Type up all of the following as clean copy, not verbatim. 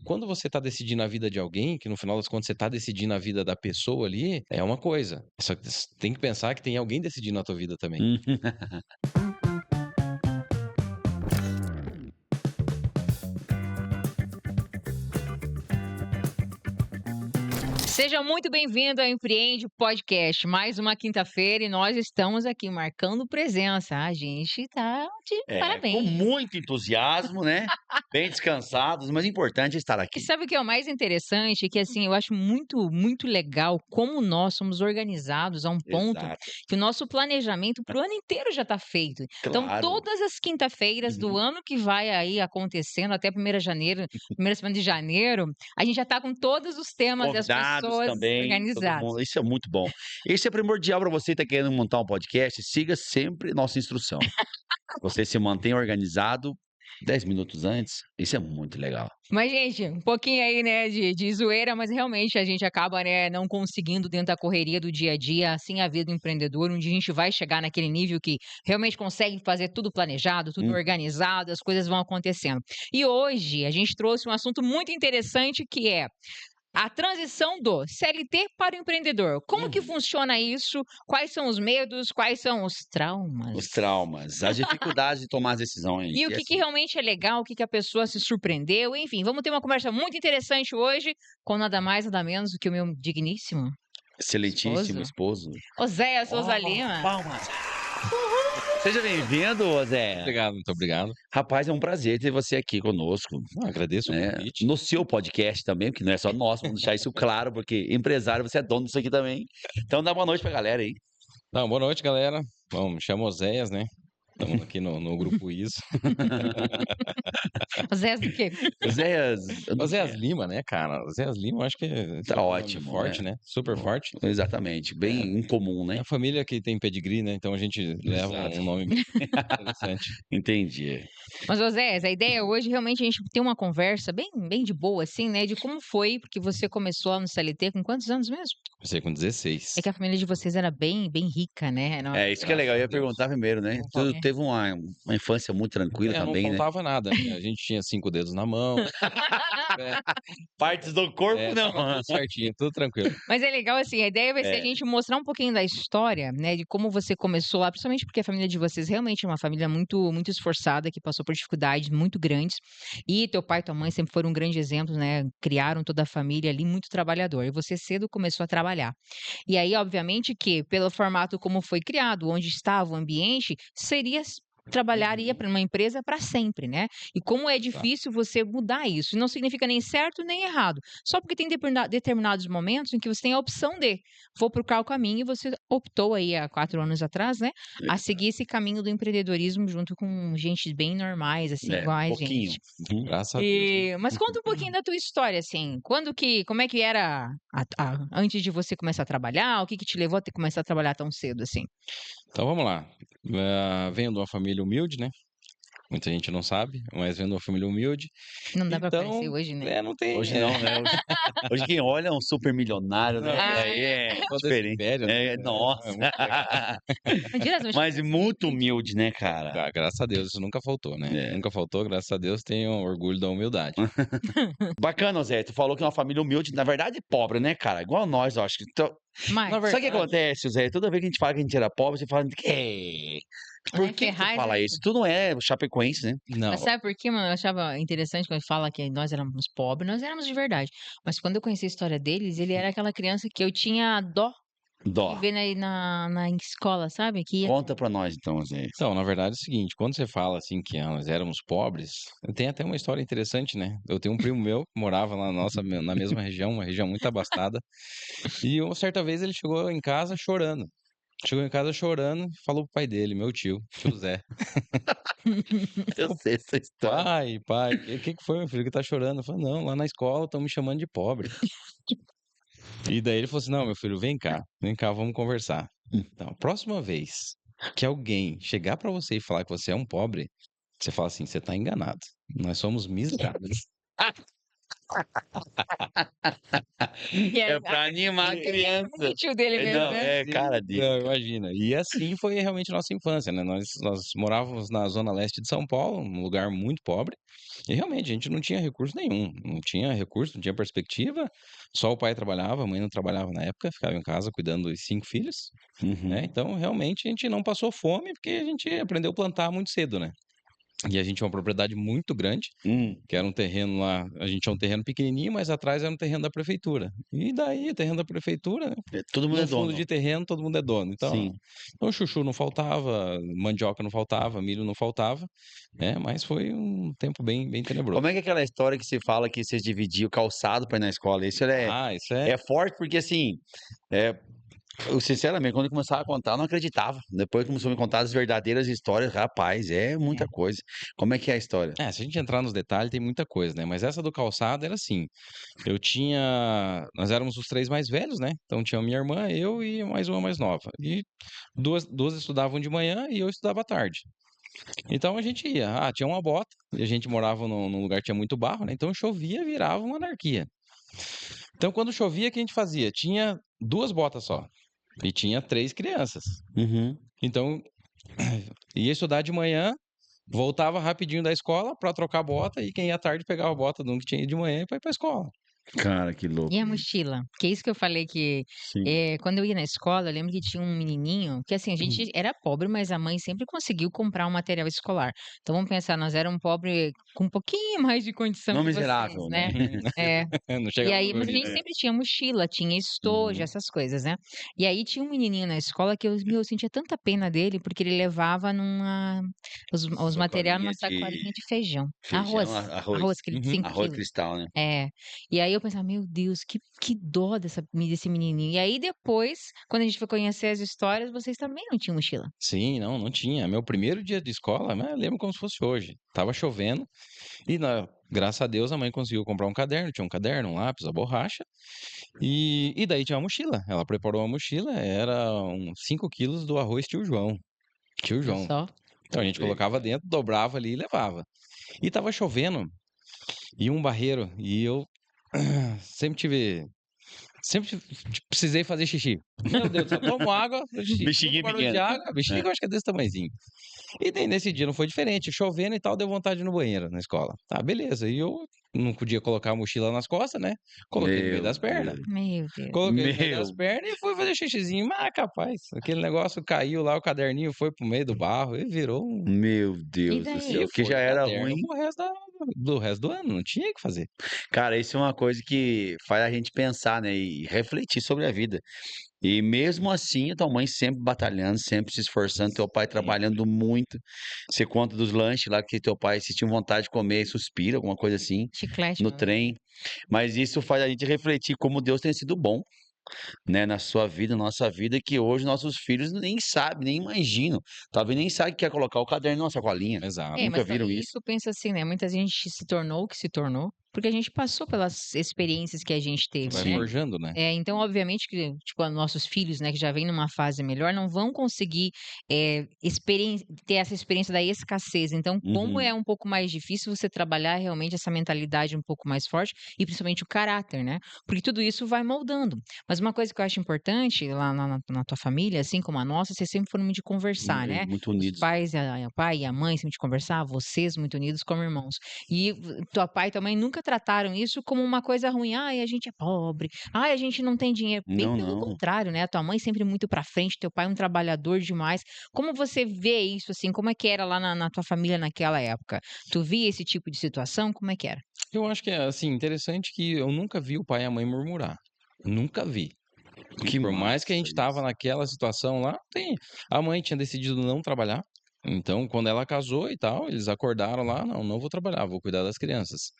quando você tá decidindo a vida de alguém, que no final das contas você tá decidindo a vida da pessoa ali, é uma coisa. Só que você tem que pensar que tem alguém decidindo a tua vida também. Seja muito bem-vindo ao Empreende Podcast. Mais uma quinta-feira e nós estamos aqui marcando presença. A gente tá de Com parabéns. muito entusiasmo, né, bem descansados, mas o importante é estar E aqui. sabe o que é o mais interessante? Que assim, eu acho muito legal como nós somos organizados a um ponto Exato, que o nosso planejamento para o ano inteiro já está feito. Então, claro. todas as quinta-feiras do Uhum. ano que vai aí acontecendo, até 1º de janeiro, primeira semana de janeiro, a gente já está com todos os temas e as Convidados pessoas também, todo organizadas. mundo, isso é muito bom. Isso é primordial para você que está querendo montar um podcast, siga sempre nossa instrução. Você se mantém organizado 10 minutos antes, isso é muito legal. Mas, gente, um pouquinho aí, né, de zoeira, mas realmente a gente acaba, né, não conseguindo dentro da correria do dia a dia, assim é a vida do empreendedor, onde a gente vai chegar naquele nível que realmente consegue fazer tudo planejado, tudo Hum, organizado, as coisas vão acontecendo. E hoje a gente trouxe um assunto muito interessante que é a transição do CLT para o empreendedor. Como que uhum. funciona isso? Quais são os medos? Quais são os traumas? Os traumas, as dificuldades de tomar as decisões, E o e que assim, realmente é legal, o que a pessoa se surpreendeu, enfim, vamos ter uma conversa muito interessante hoje, com nada mais, nada menos do que o meu digníssimo excelentíssimo esposo, esposo. Oséias Souza Ó, Lima. palmas. Seja bem-vindo, Zé. Obrigado, muito obrigado. Rapaz, é um prazer ter você aqui conosco, Agradeço o né, convite. no seu podcast também, que não é só nosso, vamos deixar isso claro, porque empresário, você é dono disso aqui também. Então dá boa noite pra galera aí. Não, boa noite, galera. Bom, me chamo Oséias, né? Estamos aqui no grupo ISO. Oséias do quê? Zéias, Oséias Lima, né, cara? Oséias Lima, eu acho que é tá um nome ótimo, forte, né? Super forte. exatamente, bem incomum, É né. a família que tem pedigree, né? Então a gente leva Exato, um nome interessante. entendi. Mas, Oséias, a ideia hoje realmente a gente ter uma conversa bem de boa, assim, né, de como foi, porque você começou lá no CLT com quantos anos mesmo? Comecei com 16. É que a família de vocês era bem rica, né? Não, É, isso que é Graças legal, eu a ia Deus. perguntar primeiro, né, Não tu falta. é. teve uma infância muito tranquila Não também, né. faltava nada, né? A gente tinha 5 dedos na mão. É, Partes do corpo não. tava tudo certinho, tudo tranquilo. Mas é legal, assim, a ideia vai ser a É, gente mostrar um pouquinho da história, né, de como você começou lá, principalmente porque a família de vocês realmente é uma família muito esforçada, que passou por dificuldades muito grandes, e teu pai e tua mãe sempre foram um grande exemplo, né, criaram toda a família ali muito trabalhador, e você cedo começou a trabalhar. E aí, obviamente que pelo formato como foi criado, onde estava o ambiente, seria trabalharia uhum, para uma empresa para sempre, né. E como é Exato. difícil você mudar isso, e não significa nem certo nem errado, só porque tem determinados momentos em que você tem a opção de: "Vou procurar o caminho", e você optou aí há 4 anos atrás, né, a seguir esse caminho do empreendedorismo junto com gente bem normais, assim, um igual a pouquinho. gente. Uhum. Graças a Deus, né? Mas conta um pouquinho da tua história, assim, como é que era antes de você começar a trabalhar, o que te levou a ter começar a trabalhar tão cedo, assim? Então vamos lá. Venho de uma família humilde, né? Muita gente não sabe, mas venho de uma família humilde. Não dá pra aparecer Então, hoje, né? não tem. Hoje não, né, hoje quem olha é um super milionário, né, Não, e Ah, aí é todo esse diferente. império, né? Nossa. É muito legal. mentira, mas Mas muito humilde, né, cara. Graças a Deus, isso nunca faltou, né? É. Nunca faltou, graças a Deus, tenho orgulho da humildade. Bacana, Zé, tu falou que é uma família humilde, na verdade pobre, né, cara, igual nós, eu acho que então Na mas, sabe o que verdade, acontece, Zé, toda vez que a gente fala que a gente era pobre, você fala: "Que? Por né, que tu Ferraz fala isso? Tu não é chapecoense, né?" mas não. sabe por quê, mano? Eu achava interessante quando fala que nós éramos pobres, nós éramos de verdade. Mas quando eu conheci a história deles, ele era aquela criança que eu tinha dó Dó. de ver na escola, sabe? Que ia Conta pra nós então, Zé. Então, na verdade é o seguinte, quando você fala assim que nós éramos pobres, tem até uma história interessante, né? Eu tenho um primo meu que morava lá na mesma região, uma região muito abastada, e uma certa vez ele chegou em casa chorando. Chegou em casa chorando e falou pro pai dele, meu tio Zé. Eu sei essa história. Pai, o que foi, meu filho, que tá chorando? Eu falei, não, lá na escola estão me chamando de pobre. E daí ele falou assim, não, meu filho, vem cá, vamos conversar. Então, próxima vez que alguém chegar pra você e falar que você é um pobre, você fala assim, você tá enganado. Nós somos miseráveis. E É aí, pra animar a criança. o tio dele mesmo, Não, né? é cara Sim, dele. não, imagina. E assim foi realmente a nossa infância, né? Nós morávamos na zona leste de São Paulo, um lugar muito pobre, e realmente a gente não tinha recurso nenhum. Não tinha recurso, não tinha perspectiva. Só o pai trabalhava, a mãe não trabalhava na época, ficava em casa cuidando dos 5 filhos, né? Uhum. Então, realmente, a gente não passou fome porque a gente aprendeu a plantar muito cedo, né? E a gente tinha uma propriedade muito grande, Hum. que era um terreno lá, a gente tinha um terreno pequenininho, mas atrás era um terreno da prefeitura. E daí, terreno da prefeitura, Todo mundo é no fundo dono. de terreno, todo mundo é dono. Então, Sim. chuchu não faltava, mandioca não faltava, milho não faltava, né? Mas foi um tempo bem tenebroso. Como é que é aquela história que você fala que vocês dividiam o calçado pra ir na escola? Isso Ah, isso é. é forte porque, assim, é, eu, sinceramente, quando eu começava a contar, eu não acreditava. Depois começou a me contar as verdadeiras histórias, rapaz, é muita É. coisa. Como é que é a história? É, se a gente entrar nos detalhes, tem muita coisa, né? Mas essa do calçado era assim. Eu tinha. Nós éramos os três mais velhos, né? Então tinha minha irmã, eu e mais uma mais nova. E duas estudavam de manhã e eu estudava à tarde. Então a gente ia. Ah, tinha uma bota, e a gente morava num lugar que tinha muito barro, né? Então chovia, virava uma anarquia. Então quando chovia, o que a gente fazia? Tinha duas botas só. E tinha três crianças. Uhum. Então ia estudar de manhã, voltava rapidinho da escola para trocar a bota, e quem ia à tarde pegava a bota de um que tinha ido de manhã para ir para a escola. Cara, que louco E a isso. mochila? Que é isso que eu falei que, Sim. quando eu ia na escola, eu lembro que tinha um menininho que, assim, a gente era pobre, mas a mãe sempre conseguiu comprar um material escolar. Então vamos pensar, nós éramos pobre com um pouquinho mais de condição Não que vocês, miserável, né? né. É. Não E chegava aí, no meu mas a gente nível. É. sempre tinha mochila, tinha estojo, Uhum. essas coisas, né. E aí tinha um menininho na escola que eu sentia tanta pena dele, porque ele levava os material numa Sacolinha sacolinha de de feijão. feijão, Arroz, arroz. aquele de Uhum. 5 Arroz quilos. cristal, né? É. E aí eu pensava: "Meu Deus, que dó desse menininho". E aí depois, quando a gente foi conhecer as histórias, vocês também não tinham mochila? Sim, não tinha. Meu primeiro dia de escola, né, eu lembro como se fosse hoje. Tava chovendo e, graças a Deus, a mãe conseguiu comprar um caderno. Tinha um caderno, um lápis, a borracha. E daí tinha uma mochila. Ela preparou uma mochila, era uns 5 quilos do arroz Tio João. Tio Viu João. só? Então a gente colocava Legal. dentro, dobrava ali e levava. E tava chovendo, e um barreiro, e eu sempre tive. Sempre precisei fazer xixi. Meu Deus do céu, tomo água, escuto Bexiguinha barulho de pequena. água, bexiga, É. eu acho que é desse tamanhozinho. E daí nesse dia não foi diferente, chovendo e tal, deu vontade de ir no banheiro na escola. Tá, beleza. E eu não podia colocar a mochila nas costas, né? Coloquei no meio Meu das pernas. Deus. Meu Deus. Coloquei no meio das Meu, pernas e fui fazer xixizinho. Mas, capaz, aquele negócio caiu lá, o caderninho foi pro meio do barro e virou um. meu E Deus do daí? E céu. Que foi já era caderno ruim. pro resto do ano, não tinha o que fazer. Cara, isso é uma coisa que faz a gente pensar, né? E refletir sobre a vida. E mesmo assim, a tua mãe sempre batalhando, sempre se esforçando, teu pai trabalhando muito. Você conta dos lanches lá que teu pai, se tinha vontade de comer, suspira, alguma coisa assim, Chiclete, no meu Deus. trem. Mas isso faz a gente refletir como Deus tem sido bom, né, na sua vida, na nossa vida, que hoje nossos filhos nem sabem, nem imaginam. Talvez nem sabem que quer colocar o caderno na sacolinha. É, Exato. Nunca mas viram também isso. isso pensa assim, né, muita gente se tornou o que se tornou, porque a gente passou pelas experiências que a gente teve, Vai né. Sim. forjando, né? Então obviamente que, tipo, os nossos filhos, né, que já vêm numa fase melhor, não vão conseguir, ter essa experiência da escassez. Então, como Uhum. é um pouco mais difícil você trabalhar realmente essa mentalidade um pouco mais forte e principalmente o caráter, né, porque tudo isso vai moldando. Mas uma coisa que eu acho importante lá na tua família, assim como a nossa, vocês sempre foram muito de conversar, né. Muito Os unidos. pais, o pai e a mãe sempre de conversar, vocês muito unidos como irmãos. E tua pai e tua mãe nunca trataram isso como uma coisa ruim. "Ai, a gente é pobre. Ai, a gente não tem dinheiro". Bem Não, pelo não. contrário, né, a tua mãe sempre muito pra frente, teu pai um trabalhador demais. Como você vê isso, assim, como é que era lá na tua família naquela época? Tu via esse tipo de situação, como é que era? Eu acho que é, assim, interessante que eu nunca vi o pai e a mãe murmurar. Nunca vi. Que Por mais que a massa gente estava isso. naquela situação lá, a mãe tinha decidido não trabalhar. Então, quando ela casou e tal, eles acordaram lá, não vou trabalhar, vou cuidar das crianças.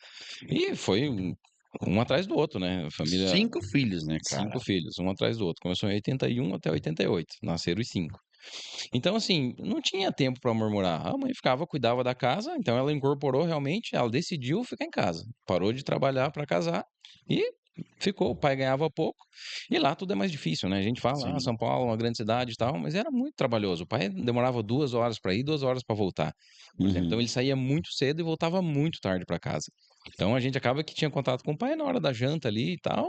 E foi um atrás do outro, né? A família, 5 filhos, né, cara? 5 filhos, um atrás do outro. Começou em 81 até 88, nasceram os 5. Então, assim, não tinha tempo para murmurar. A mãe ficava, cuidava da casa, então ela incorporou realmente, ela decidiu ficar em casa. Parou de trabalhar para casar e ficou. O pai ganhava pouco e lá tudo é mais difícil, né? A gente fala, Sim. São Paulo é uma grande cidade e tal, mas era muito trabalhoso. O pai demorava 2 horas para ir, 2 horas para voltar, por exemplo. Então Uhum. ele saía muito cedo e voltava muito tarde para casa. Então a gente acaba que tinha contato com o pai na hora da janta ali e tal,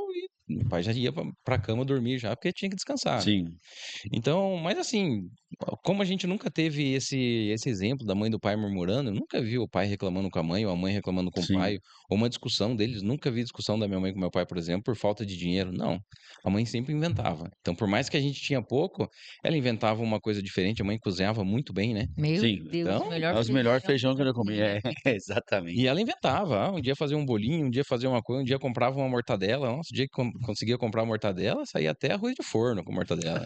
e o pai já ia pra cama dormir já, porque tinha que descansar, né. Sim. Então, mas assim, como a gente nunca teve esse exemplo da mãe e do pai murmurando, eu nunca vi o pai reclamando com a mãe ou a mãe reclamando com o Sim. pai, ou uma discussão deles, nunca vi discussão da minha mãe com meu pai, por exemplo, por falta de dinheiro, não. A mãe sempre inventava. Então, por mais que a gente tinha pouco, ela inventava uma coisa diferente, a mãe cozinhava muito bem, né. Meu Sim. Deus, o Então, melhor É os melhores feijão feijão que que eu eu já já comi. comi na É, vida. exatamente. e ela inventava, um dia fazia um bolinho, um dia fazia uma coisa, um dia comprava uma mortadela, nossa, o dia que conseguia comprar mortadela, saía até arroz de forno com mortadela.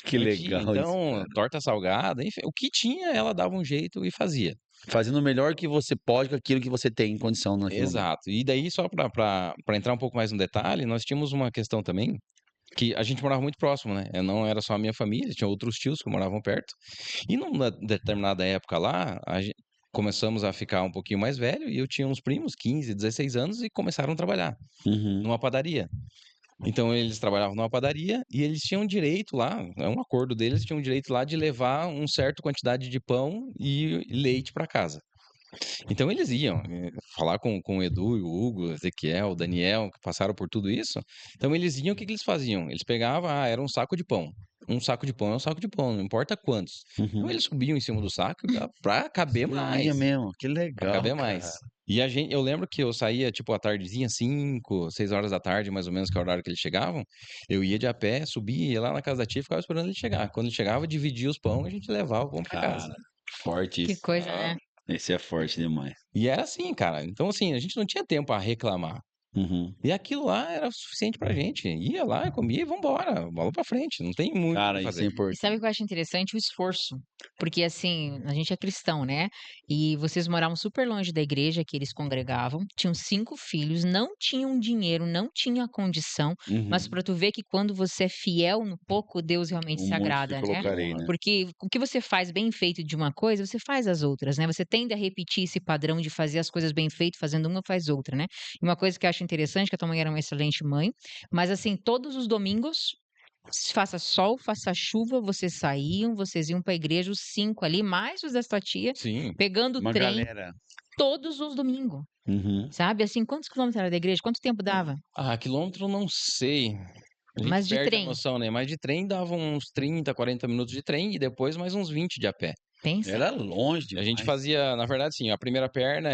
Que Não tinha, legal isso, então, cara. torta salgada, enfim, o que tinha ela dava um jeito e fazia. Fazendo o melhor que você pode com aquilo que você tem em condição naquele momento. Exato. E daí só pra entrar um pouco mais no detalhe, nós tínhamos uma questão também, que a gente morava muito próximo, né, não era só a minha família, tinha outros tios que moravam perto, e numa determinada época lá, começamos a ficar um pouquinho mais velho e eu tinha uns primos, 15, 16 anos, e começaram a trabalhar Uhum. numa padaria. Então eles trabalhavam numa padaria e eles tinham direito lá, é um acordo deles, tinham direito lá de levar um certo quantidade de pão e leite para casa. Então eles iam, falar com o Edu e o Hugo, o Ezequiel, o Daniel, que passaram por tudo isso. Então eles iam, o que que eles faziam? Eles pegavam, era um saco de pão. Um saco de pão é um saco de pão, não importa quantos. Então Uhum. eles subiam em cima do saco pra caber Você ia mais. mesmo, que Pra legal, caber cara. mais. E eu lembro que eu saía, tipo, à tardezinha, 5, 6 horas da tarde, mais ou menos, que é o horário que eles chegavam. Eu ia de a pé, subia, ia lá na casa da tia e ficava esperando ele chegar. Quando ele chegava, dividia os pão e a gente levava o pão pra casa. Cara, forte Que isso. coisa, né? Esse é forte demais. E era assim, cara. Então, assim, a gente não tinha tempo a reclamar. Uhum. E aquilo lá era o suficiente pra gente. Ia lá, comia e vambora. Bola pra frente. Não tem muito o que Cara, isso é fazer. E sabe o importante. que eu acho interessante? O esforço. Porque, assim, a gente é cristão, né? E vocês moravam super longe da igreja que eles congregavam, tinham 5 filhos, não tinham dinheiro, não tinham a condição, mas Uhum. para tu ver que quando você é fiel no pouco, Deus realmente O se muito te agrada, né? colocarei, né? Porque o que você faz bem feito de uma coisa, você faz as outras, né? Você tende a repetir esse padrão de fazer as coisas bem feitas, fazendo uma, faz outra, né? E uma coisa que eu acho interessante, que a tua mãe era uma excelente mãe, mas assim, todos os domingos faça sol, faça chuva, vocês iam para a igreja, os 5 ali, mais os da sua tia, Sim. pegando o Uma trem galera. todos os domingos, Uhum. sabe, assim, quantos quilômetros era da igreja? Quanto tempo dava? Quilômetro não sei. A gente Mas de perde a trem, noção, né? Mas de trem dava uns 30, 40 minutos de trem e depois mais uns 20 de a pé. pensa. Era longe A gente demais. fazia, na verdade, assim, a primeira perna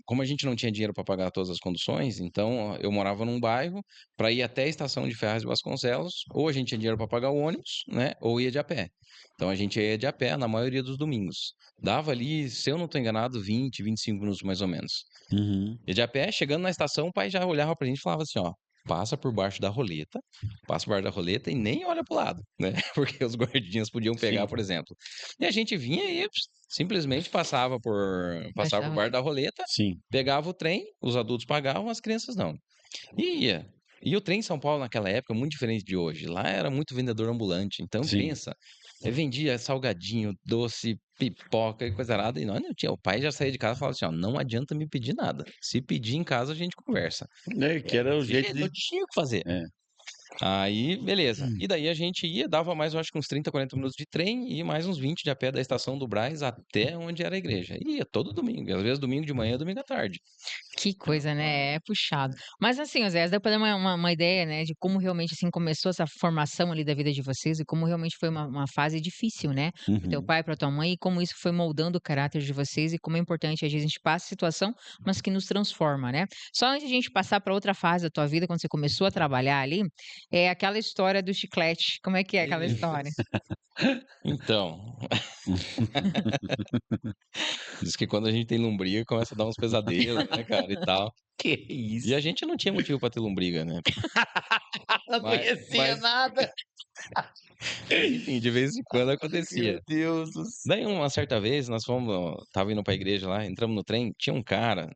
como a gente não tinha dinheiro para pagar todas as conduções, então eu morava num bairro para ir até a estação de Ferraz de Vasconcelos, ou a gente tinha dinheiro para pagar o ônibus, né, ou ia de a pé. Então a gente ia de a pé na maioria dos domingos. Dava ali, se eu não estou enganado, 20, 25 minutos mais ou menos. Uhum. E de a pé, chegando na estação, o pai já olhava pra gente e falava assim, ó, passa por baixo da roleta e nem olha pro lado, né? Porque os guardinhas podiam pegar, Sim. por exemplo. E a gente vinha e simplesmente passava por Baixava baixo da roleta, Sim. pegava o trem, os adultos pagavam, as crianças não. E ia. E o trem em São Paulo naquela época é muito diferente de hoje. Lá era muito vendedor ambulante. Então, Sim. pensa, vendia salgadinho, doce, pipoca e coisa arada. E nós não tinha. O pai já saía de casa e falava assim: ó, não adianta me pedir nada. Se pedir em casa, a gente conversa. É, E que era era o desse jeito jeito, de. não tinha o que fazer. É. Aí, beleza. E daí a gente ia, dava mais, eu acho que uns 30, 40 minutos de trem e mais uns 20 de a pé da estação do Brás até onde era a igreja. E ia todo domingo, às vezes domingo de manhã, domingo à tarde. Que coisa, né, é puxado. Mas assim, Oséias, dá para dar uma ideia, né, de como realmente, assim, começou essa formação ali da vida de vocês e como realmente foi uma fase difícil, né, para teu Uhum. pai, para tua mãe e como isso foi moldando o caráter de vocês e como é importante, às vezes, a gente passa situação, mas que nos transforma, né. Só antes de a gente passar para outra fase da tua vida, quando você começou a trabalhar ali, é aquela história do chiclete, como é que é aquela história? Então, diz que quando a gente tem lombriga, começa a dar uns pesadelos, né, cara, e tal. Que E isso? a gente não tinha motivo pra ter lombriga, né? Não Mas, conhecia mas, nada. mas enfim, de vez em quando Meu acontecia. Deus do céu. Daí, uma certa vez, nós tava indo pra igreja lá, entramos no trem, tinha um cara,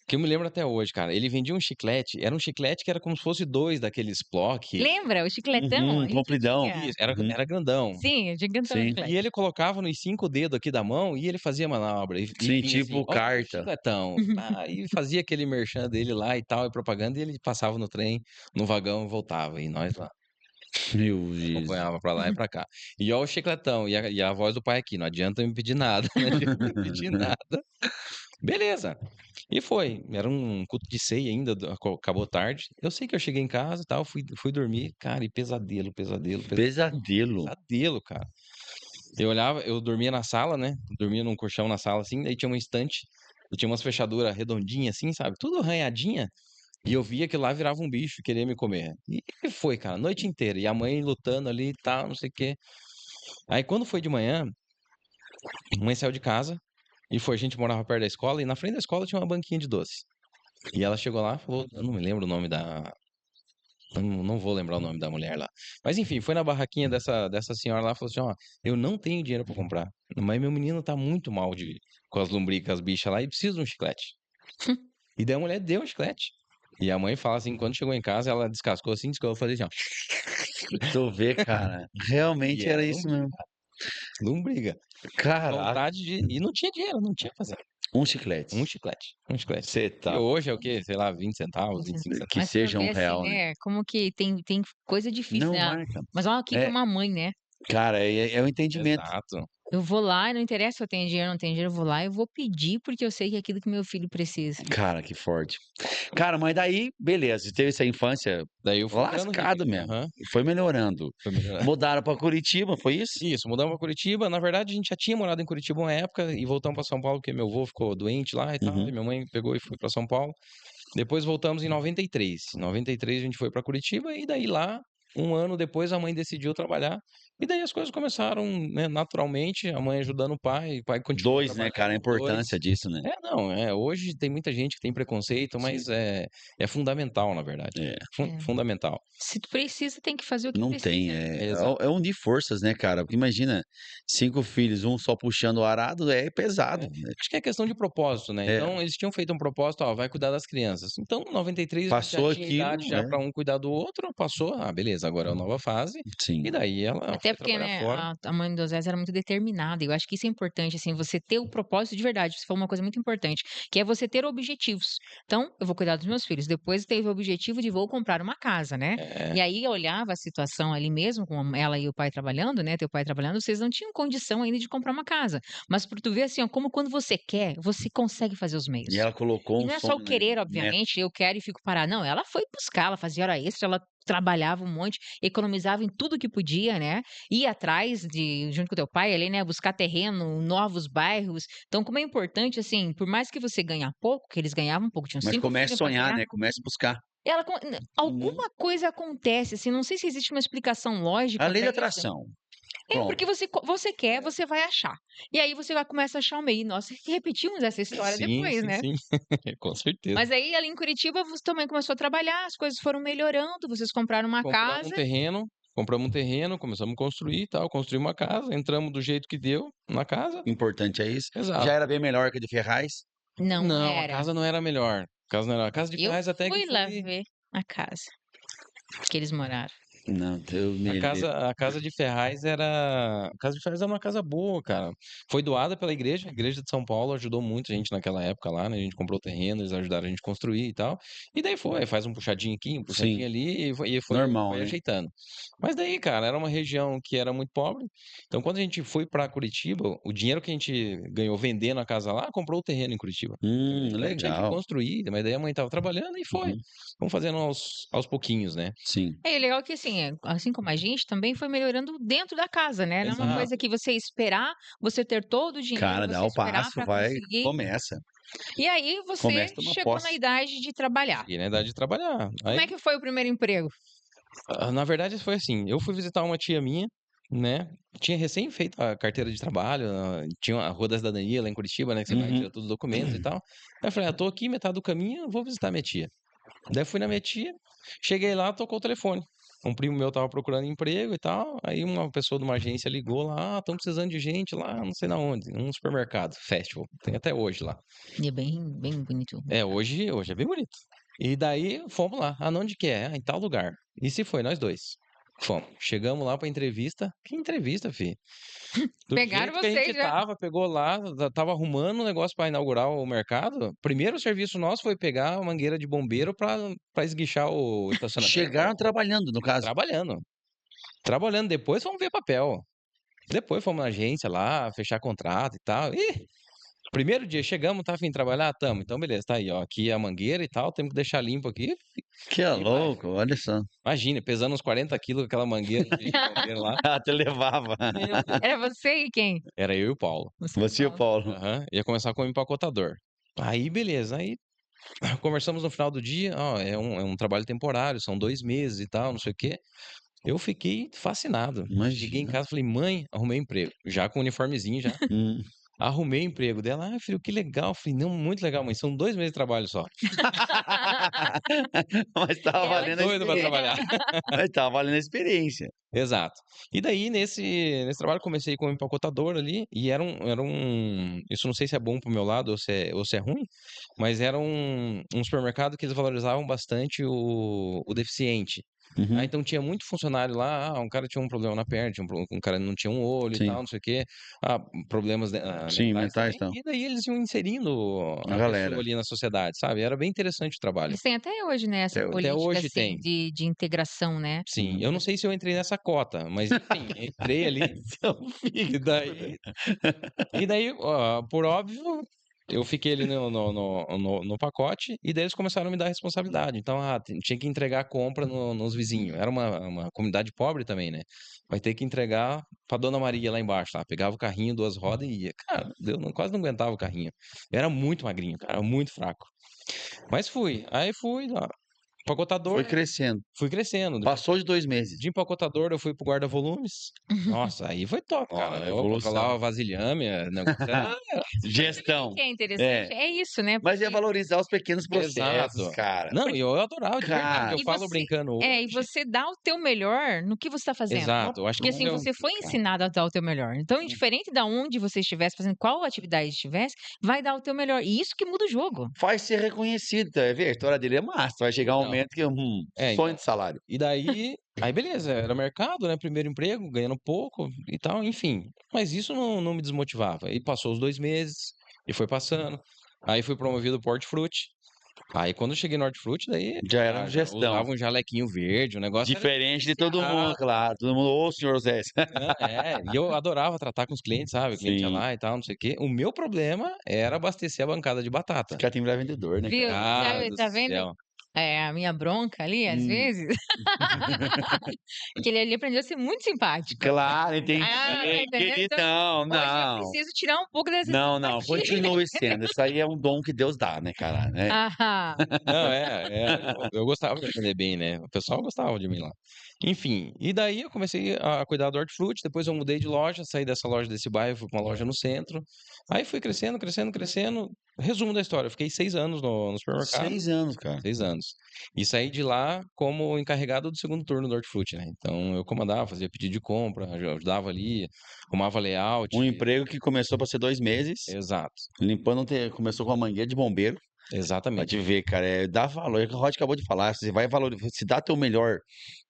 que eu me lembro até hoje, cara, ele vendia um chiclete, era um chiclete que era como se fosse 2 daqueles Plock. Lembra o chicletão? Uhum, A gente compridão. tinha. Isso, era Uhum. era grandão. Sim, gigantão o Sim. E chiclete. ele colocava nos 5 dedos aqui da mão e ele fazia manobra e Sim, vinha assim: tipo "Olha o carta. chicletão". E fazia aquele merchan dele lá e tal, e propaganda, e ele passava no trem, no vagão e voltava, e nós lá, Meu Jesus. acompanhava pra lá e pra cá. E ó o chicletão, e a voz do pai aqui: "Não adianta me pedir nada, não adianta me pedir nada". Beleza. E foi. Era um culto de ceia ainda, acabou tarde. Eu sei que eu cheguei em casa e tal, fui dormir, cara, e pesadelo, pesadelo, Pesadelo. pesadelo, cara. Eu dormia na sala, né? Dormia num colchão na sala, assim, daí tinha uma estante, e tinha umas fechaduras redondinhas, assim, sabe? Tudo arranhadinha. E eu via que lá virava um bicho, queria me comer. E foi, cara, a noite inteira. E a mãe lutando ali e tal, não sei o quê. Aí quando foi de manhã, a mãe saiu de casa e foi, a gente morava perto da escola, e na frente da escola tinha uma banquinha de doce. E ela chegou lá e falou, eu não me lembro o nome da. Não vou lembrar o nome da mulher lá. Mas enfim, foi na barraquinha dessa senhora lá e falou assim: ó, eu não tenho dinheiro pra comprar. Mas meu menino tá muito mal com as lombricas, as bichas lá, e precisa de um chiclete. E daí a mulher deu um chiclete. E a mãe fala assim: quando chegou em casa, ela descascou assim, descascou, fazer assim, ó. Tu vê, cara. E Realmente era era isso mesmo. lombriga. Caraca. Vontade de. E não tinha dinheiro, não tinha pra fazer. Um chiclete. Um chiclete. Um chiclete. Você E tá. hoje é o quê? Sei lá, 20 centavos, 25 centavos. Que Mas pra seja ver um assim, real, né? né, como que tem coisa difícil, Não né? marca. Mas olha aqui pra É, uma mãe, né? cara, é o entendimento. Exato. Eu vou lá, não interessa se eu tenho dinheiro ou não tenho dinheiro, eu vou lá e vou pedir porque eu sei que é aquilo que meu filho precisa. Cara, que forte. Cara, mas daí, beleza, você teve essa infância Daí eu fui virando hippie. lascado mesmo. Aham. E foi melhorando. Foi melhor. Mudaram pra Curitiba, foi isso? Isso, mudamos pra Curitiba. Na verdade, a gente já tinha morado em Curitiba uma época e voltamos pra São Paulo porque meu avô ficou doente lá e tal. Uhum. E minha mãe pegou e foi pra São Paulo. Depois voltamos em 93. Em 93 a gente foi pra Curitiba e daí lá, um ano depois, a mãe decidiu trabalhar. E daí as coisas começaram, né, naturalmente, a mãe ajudando o pai continuou Dois, né, cara? A trabalhando, dois. importância disso, né? Não, hoje tem muita gente que tem preconceito, Sim. mas é fundamental, na verdade. É. É. Fundamental. Se tu precisa, tem que fazer o que Não precisa, tem, né? Exato. é unir forças, né, cara? Porque imagina, 5 filhos, um só puxando o arado, é É, pesado, né? acho que é questão de propósito, né? É, Então, eles tinham feito um propósito, ó, vai cuidar das crianças. Então, em 93 a gente já passou tinha idade aquilo, já para um cuidar do outro, passou, beleza, agora é uma nova fase. E sim. daí ela Até foi porque, trabalhar né, fora. a mãe do Zé era muito determinada. E eu acho que isso é importante, assim, você ter o propósito de verdade. Você falou uma coisa muito importante, que é você ter objetivos. Então, eu vou cuidar dos meus filhos. Depois teve o objetivo de vou comprar uma casa, né? É, E aí eu olhava a situação ali mesmo, com ela e o pai trabalhando, né? Teu pai trabalhando, vocês não tinham condição ainda de comprar uma casa. Mas por tu ver assim, ó, como quando você quer, você consegue fazer os E meios. ela colocou E um não é só o sonho, né? querer, Meta. obviamente, eu quero e fico parada. Não, ela foi buscar, ela fazia hora extra, ela trabalhava um monte, economizava em tudo que podia, né? Ia atrás de, junto com teu pai ali, né? Buscar terreno, novos bairros. Então, como é importante, assim, por mais que você ganha pouco, que eles ganhavam pouco, tinham Mas 5 comece a filhos pra sonhar, criar, né? Comece a buscar. ela, Uhum. alguma coisa acontece, assim, não sei se existe uma explicação A lógica lei para da isso. atração. É, porque Pronto. você quer, você vai achar. E aí você vai começar a achar o meio. Nós repetimos essa história sim, depois, sim, né? sim. Com certeza. Mas aí ali em Curitiba você também começou a trabalhar, as coisas foram melhorando, vocês compraram uma Compramos um casa. terreno, começamos a construir e tal, construir uma casa, entramos do jeito que deu na casa. O importante é isso. Já Exato. era bem melhor que a de Ferraz. Não Não, a era. casa não era melhor. A casa não era. A casa de Eu Ferraz até que fui lá foi. ver a casa que eles moraram. Não, eu me. A casa de Ferraz era. A casa de Ferraz era uma casa boa, cara. Foi doada pela igreja. A igreja de São Paulo ajudou muito a gente naquela época lá, né? A gente comprou o terreno, eles ajudaram a gente a construir e tal. E daí faz um puxadinho aqui, um Sim, puxadinho ali normal, foi né? ajeitando. Mas daí, cara, era uma região que era muito pobre. Então, quando a gente foi pra Curitiba, o dinheiro que a gente ganhou vendendo a casa lá, comprou o terreno em Curitiba. Então, a gente tinha que Legal. construir, mas daí a mãe tava trabalhando e foi. Uhum, Vamos fazendo aos pouquinhos, né? sim. É legal que assim, assim como a gente também foi melhorando dentro da casa, né? Não é uma Uhum. coisa Exato. que você esperar, você ter todo o dinheiro, Cara, dá você o esperar passo, para vai, conseguir. começa. E aí você Começa a tomar chegou na posse. idade de trabalhar. Cheguei na idade de trabalhar. Como é Aí que foi o primeiro emprego? Na verdade, foi assim, eu fui visitar uma tia minha, né, tinha recém feito a carteira de trabalho, tinha a Rua da Cidadania lá em Curitiba, né, que você vai Uhum. tirar todos os documentos e tal. Aí eu falei, tô aqui, metade do caminho, eu vou visitar minha tia. Daí fui na minha tia, cheguei lá, tocou o telefone. Um primo meu tava procurando emprego e tal, aí uma pessoa de uma agência ligou lá, estão precisando de gente lá, não sei na onde, num supermercado, Festival, tem até hoje lá. E é bem bonito. Hoje é bem bonito. E daí fomos lá. Onde que é? Em tal lugar. E se foi, nós dois. Fomos. Chegamos lá pra entrevista. Que entrevista, fi? Do Pegaram jeito que a vocês gente já. pegou lá, tava arrumando um negócio pra inaugurar o mercado. Primeiro serviço nosso foi pegar a mangueira de bombeiro pra esguichar o estacionamento. Chegaram trabalhando, no caso. Trabalhando. Trabalhando. Depois fomos ver papel. Depois fomos na agência lá, fechar contrato e tal. Ih, Primeiro dia, chegamos, tá a fim de trabalhar? Tamo. Então, beleza, tá aí, ó. Aqui é a mangueira e tal, temos que deixar limpo aqui. Que é E vai. louco, olha só. Imagina, pesando uns 40 quilos com aquela mangueira de bombeiro lá. Até levava. Meu Deus. Era você e quem? Era eu e o Paulo. Você e o Paulo. Aham. Ia começar com o empacotador. Aí, beleza. Aí conversamos no final do dia. Ó, é um trabalho temporário, são 2 meses e tal, não sei o quê. Eu fiquei fascinado. Cheguei em Imagina. casa e falei, mãe, arrumei emprego. Já com o uniformezinho, já. Hum. Arrumei emprego dela. Ah, filho, que legal. Falei, não, muito legal, mãe. São 2 meses de trabalho só. Mas tava Ela valendo a Doido pra experiência. trabalhar. Mas tava valendo a experiência. Exato. E daí, nesse trabalho, comecei como empacotador ali, e isso não sei se é bom pro meu lado ou se é ruim, mas era um supermercado que eles valorizavam bastante o deficiente. Uhum. Então tinha muito funcionário lá, um cara tinha um problema na perna, um cara não tinha um olho e Sim. tal, não sei o quê, problemas Sim, mentais mentais também, e tal. e daí eles iam inserindo A a galera. pessoa ali na sociedade, sabe? Era bem interessante o trabalho. Eles têm até hoje, né, essa Até política, hoje assim, tem. de integração, né? Sim, eu não sei se eu entrei nessa cota, mas enfim, entrei ali, Esse é um e daí por óbvio, eu fiquei ali no pacote, e daí eles começaram a me dar responsabilidade. Então, tinha que entregar a compra nos vizinhos. Era uma comunidade pobre também, né? Vai ter que entregar pra Dona Maria lá embaixo, tá? Pegava o carrinho, 2 rodas e ia. Cara, quase não aguentava o carrinho. Eu era muito magrinho, cara, muito fraco. Mas fui. Aí fui lá, Foi empacotador, crescendo. fui crescendo. Passou de 2 meses. De empacotador, eu fui pro guarda-volumes. Nossa, aí foi top, Ó, cara. Eu evolução. controlava vasilhame, o negócio era Gestão. O que é interessante é isso, né? Mas é Porque valorizar os pequenos processos, Exato. cara. Não, e eu adorava, de verdade, Cara, eu e falo você brincando e hoje. você dá o teu melhor no que você tá fazendo. Exato, eu acho que Porque assim, isso é você foi cara. ensinado a dar o teu melhor. Então, indiferente da onde você estivesse fazendo, qual atividade estivesse, vai dar o teu melhor. E isso que muda o jogo. Faz ser reconhecido, tá vendo? A história dele é massa. Vai chegar um Então, momento que sonho então. de salário. E daí, aí beleza, era mercado, né? Primeiro emprego, ganhando pouco e tal, enfim. Mas isso não me desmotivava. Aí passou os 2 meses, e foi passando. Aí fui promovido pro hortifruti. Aí quando eu cheguei no hortifruti, daí Já era já gestão. usava um jalequinho verde, o negócio era Diferente de todo mundo, diferenciado. claro. Todo mundo, ô, senhor Zé. E eu adorava tratar com os clientes, sabe? O cliente ia Sim. lá e tal, não sei o quê. O meu problema era abastecer a bancada de Esse batata. cara tem virar vendedor, né, Viu? cara? Cara Tá, do tá vendo? céu. A minha bronca ali, às Hum. vezes. Que ele ali aprendeu a ser muito simpático. Claro, entendi. Tá entendendo? Querido, Então, não, hoje eu não. preciso tirar um pouco dessa Não, simpatia. continue sendo. Isso aí é um dom que Deus dá, né, cara? É. Ah, Não, eu gostava de atender bem, né? O pessoal gostava de mim lá. Enfim, e daí eu comecei a cuidar do hortifruti, depois eu mudei de loja, saí dessa loja desse bairro, fui pra uma loja no centro. Aí fui crescendo, crescendo, crescendo. Resumo da história, eu fiquei 6 anos no supermercado. 6 anos, cara. 6 anos. E saí de lá como encarregado do segundo turno do hortifruti, né? Então eu comandava, fazia pedido de compra, ajudava ali, arrumava layout. Um emprego que começou pra ser 2 meses, Exato, limpando, começou com a mangueira de bombeiro. Pra exatamente. te ver, cara, dá valor. É o que o Rod acabou de falar. Você vai valorizar, se dá teu melhor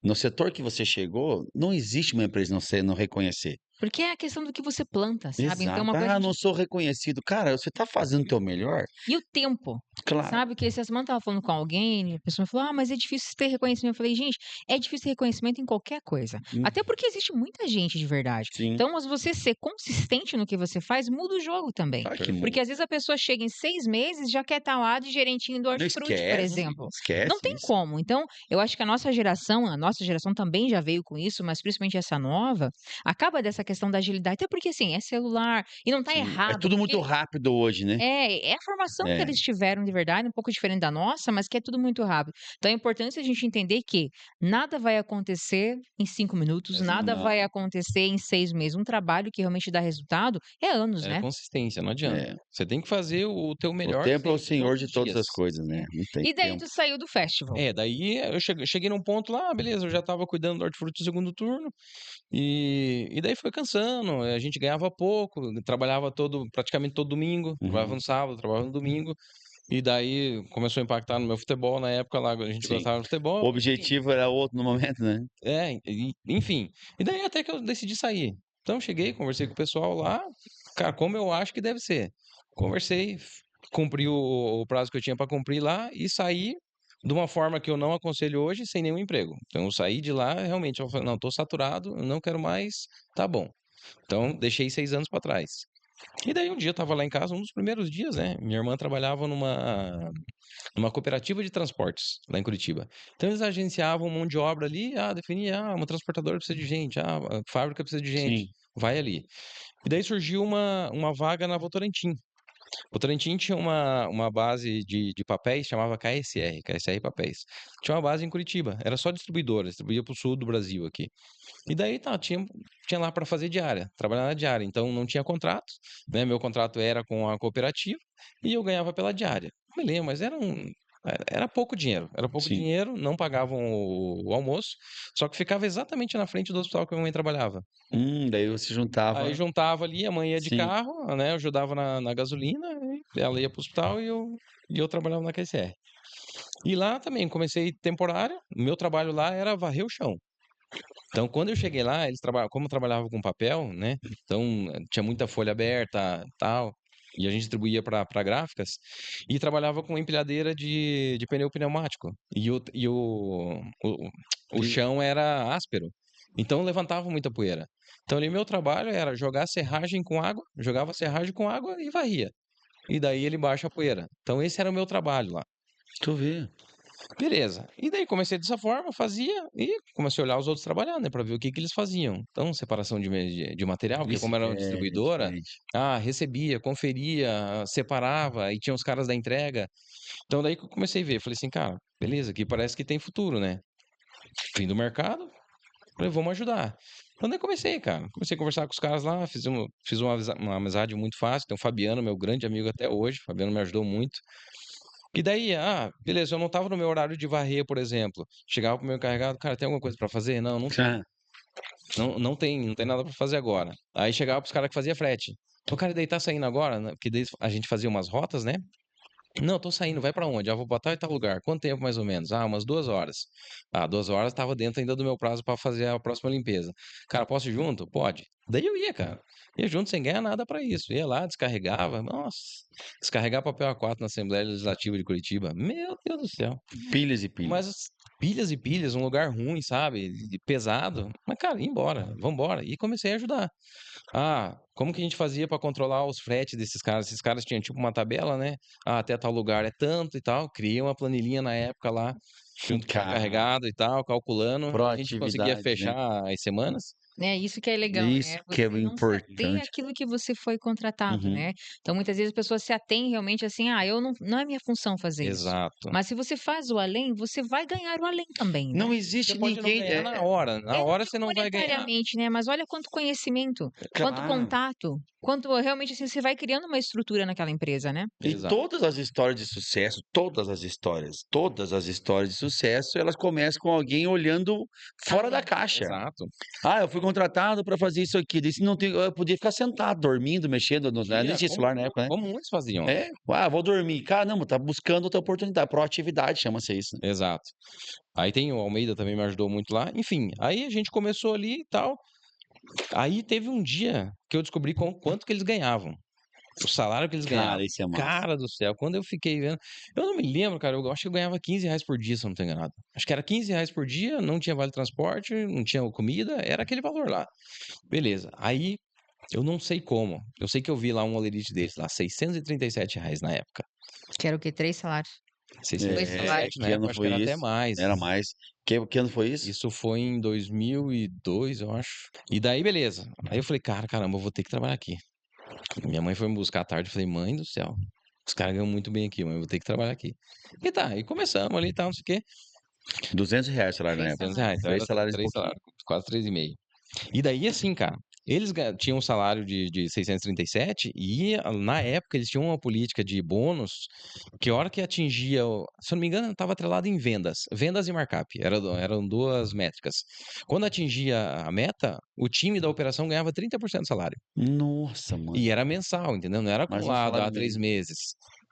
no setor que você chegou, não existe uma empresa não reconhecer. porque é a questão do que você planta, sabe? Então, Exato. uma coisa. Não sou reconhecido. Cara, você tá fazendo o teu melhor? E o tempo. Claro. Sabe que essa semana eu estava falando com alguém, a pessoa me falou: "Ah, mas é difícil ter reconhecimento". Eu falei: "Gente, é difícil ter reconhecimento em qualquer coisa. Até porque existe muita gente de verdade. Sim. Então, mas você ser consistente no que você faz, muda o jogo também. Claro que Porque às vezes a pessoa chega em 6 meses e já quer estar lá de gerentinho do não hortifruti, por esquece. exemplo. Esquece Não tem isso. como. Então, eu acho que a nossa geração também já veio com isso, mas principalmente essa nova, acaba dessa questão da agilidade. Até porque, assim, é celular e não tá Sim. errado. É tudo muito porque rápido hoje, né? é a formação que É. eles tiveram de verdade, um pouco diferente da nossa, mas que é tudo muito rápido. Então é importante a gente entender que nada vai acontecer em 5 minutos, nada Não. vai acontecer em 6 meses. Um trabalho que realmente dá resultado é anos, É né? consistência, não adianta. É. Você tem que fazer o teu O melhor tempo é o sempre, senhor todos de os todas dias. as coisas, né? Não tem E daí tempo. tu saiu do festival. Daí eu cheguei num ponto lá, beleza, eu já estava cuidando do hortifruti do segundo turno, e daí foi cansando, a gente ganhava pouco, trabalhava praticamente todo domingo, trabalhava Uhum. no sábado, trabalhava no domingo, e daí começou a impactar no meu futebol, na época lá a gente Sim. gostava de O futebol, enfim. objetivo era outro no momento, né? Enfim. E daí até que eu decidi sair. Então cheguei, conversei com o pessoal lá, cara, como eu acho que deve ser. Conversei, cumpri o prazo que eu tinha para cumprir lá e saí de uma forma que eu não aconselho hoje, sem nenhum emprego. Então eu saí de lá, realmente, eu falei, não, tô saturado, eu não quero mais, tá bom. Então deixei 6 anos para trás. E daí um dia eu estava lá em casa, um dos primeiros dias, né? Minha irmã trabalhava numa cooperativa de transportes lá em Curitiba. Então eles agenciavam mão de obra ali, definia, uma transportadora precisa de gente, a fábrica precisa de gente, Sim. vai ali. E daí surgiu uma vaga na Votorantim. Votorantim tinha uma base de papéis, chamava KSR Papéis. Tinha uma base em Curitiba, era só distribuidora, distribuía para o sul do Brasil aqui. E daí tinha lá para fazer diária, trabalhar na diária. Então não tinha contrato, né? Meu contrato era com a cooperativa e eu ganhava pela diária. Não me lembro, mas era pouco dinheiro. Era pouco Sim. dinheiro, não pagavam o almoço, só que ficava exatamente na frente do hospital que a minha mãe trabalhava. Daí você Aí juntava. juntava ali, a mãe ia de Sim. carro, né? Eu ajudava na gasolina, e ela ia pro hospital e eu trabalhava na KSR. E lá também comecei temporário. Meu trabalho lá era varrer o chão. Então, quando eu cheguei lá, eles como eu trabalhava com papel, né? Então, tinha muita folha aberta, tal, e a gente distribuía para gráficas, e trabalhava com empilhadeira de pneu pneumático. O E- chão era áspero, então levantava muita poeira. Então, ali meu trabalho era jogar serragem com água, jogava serragem com água e varria. E daí ele baixa a poeira. Então, esse era o meu trabalho lá. Tu vê. Beleza. E daí comecei dessa forma, fazia e comecei a olhar os outros trabalhando, né, para ver o que que eles faziam. Então, separação de material, porque Isso como era uma é distribuidora, diferente. recebia, conferia, separava, aí tinha os caras da entrega. Então, daí que eu comecei a ver, falei assim, cara, beleza, aqui parece que tem futuro, né? Fim do mercado, falei, vamos ajudar. Então, daí comecei, cara. Comecei a conversar com os caras lá, fiz uma amizade muito fácil. Tem o Fabiano, meu grande amigo até hoje. O Fabiano me ajudou muito. E daí, beleza, eu não estava no meu horário de varrer, por exemplo. Chegava pro meu encarregado, cara, tem alguma coisa para fazer? Não, não tem. Não tem nada para fazer agora. Aí chegava pros caras que fazia frete. O cara, daí tá saindo agora, né? Porque daí a gente fazia umas rotas, né? Não, tô saindo, vai pra onde? Vou botar em tal lugar. Quanto tempo mais ou menos? Umas 2 horas. 2 horas tava dentro ainda do meu prazo pra fazer a próxima limpeza. Cara, posso ir junto? Pode. Daí eu ia, cara. Ia junto sem ganhar nada pra isso. Ia lá, descarregava. Nossa, descarregar papel A4 na Assembleia Legislativa de Curitiba. Meu Deus do céu. Pilhas e Mas pilhas. pilhas e pilhas, um lugar ruim, sabe? Pesado. Mas, cara, ia embora, vambora. E comecei a ajudar. Como que a gente fazia para controlar os fretes desses caras? Esses caras tinham tipo uma tabela, né? Até tal lugar é tanto e tal. Criei uma planilhinha na época lá, junto com o Cara, encarregado e tal, calculando. E a gente conseguia proatividade, né? fechar as semanas. É isso que é legal, Isso né? que é Você não se atém importante. àquilo que você foi contratado, Uhum. né? Então, muitas vezes, a pessoa se atém realmente assim: eu não é minha função fazer isso. Exato. Mas se você faz o além, você vai ganhar o além também, né? Não Você existe pode não ninguém. ganhar na hora. Na hora Não você não vai ganhar. monetariamente, né? Mas olha quanto conhecimento, quanto Claro. contato, quanto realmente assim você vai criando uma estrutura naquela empresa, né? E Exato. todas as histórias de sucesso, todas as histórias de sucesso, elas começam com alguém olhando fora da Além. caixa. Exato. Eu fui contratado para fazer isso aqui. Disse, não tem, eu podia ficar sentado, dormindo, mexendo, nem Dia, tinha celular na época, né? como muitos faziam. Vou dormir. Caramba, tá buscando outra oportunidade. Proatividade chama-se isso, né? Exato. Aí tem o Almeida também me ajudou muito lá. Enfim, aí a gente começou ali e tal. Aí teve um dia que eu descobri quanto que eles ganhavam. O salário que eles Cara, ganhavam. isso é massa. Cara do céu, quando eu fiquei vendo. Eu não me lembro, cara. Eu acho que eu ganhava R$ 15 por dia, se eu não tô enganado. Acho que era R$ 15 por dia, não tinha vale transporte, não tinha comida, era aquele valor lá. Beleza. Aí eu não sei como. Eu sei que eu vi lá um olerite deles lá, R$ 637 na época. Que era o quê? 3 salários. 2 salários. 637 na Que ano época, acho que foi era até isso? mais. Era mais. Que ano foi isso? Isso foi em 2002, eu acho. E daí, beleza. Aí eu falei, caramba, eu vou ter que trabalhar aqui. Minha mãe foi me buscar à tarde, eu falei, mãe do céu, os caras ganham muito bem aqui, mãe, eu vou ter que trabalhar aqui. E tá, e começamos ali e tal, não sei o quê. R$ 200 salário na 3 época. R$ 200, então Três era salários e 3 pouquinho. salários, quase 3,5. E daí, assim, cara, eles tinham um salário de 637 e na época eles tinham uma política de bônus que a hora que atingia, se eu não me engano, estava atrelado em vendas e markup, eram duas métricas. Quando atingia a meta, o time da operação ganhava 30% do salário. Nossa, mano. E era mensal, entendeu? Não era Mais um acumulado salário a 3 mínimo. meses.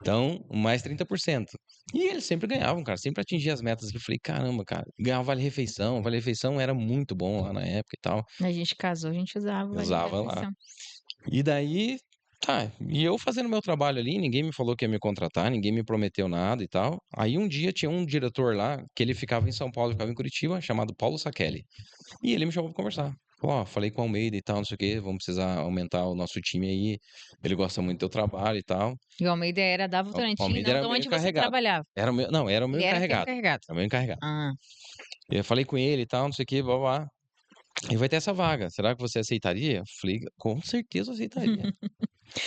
Então, mais 30%. E eles sempre ganhavam, cara, sempre atingia as metas. Eu falei, caramba, cara, ganhava vale-refeição. Vale-refeição era muito bom lá na época e tal. A gente casou, a gente usava o Usava lá. vale-refeição. E daí, tá. E eu fazendo meu trabalho ali, ninguém me falou que ia me contratar, ninguém me prometeu nada e tal. Aí um dia tinha um diretor lá, que ele ficava em São Paulo, ficava em Curitiba, chamado Paulo Sakelli. E ele me chamou pra conversar. Ó, falei com o Almeida e tal, não sei o quê, vamos precisar aumentar o nosso time aí. Ele gosta muito do teu trabalho e tal. E o Almeida era da O Votorantim, Almeida não era de o meu onde você encarregado. trabalhava. Não, era o meu Ele era teu encarregado. encarregado. Era o meu encarregado. Ah, Eu falei com ele e tal, não sei o quê, blá, blá. E vai ter essa vaga. Será que você aceitaria? Eu falei, com certeza eu aceitaria.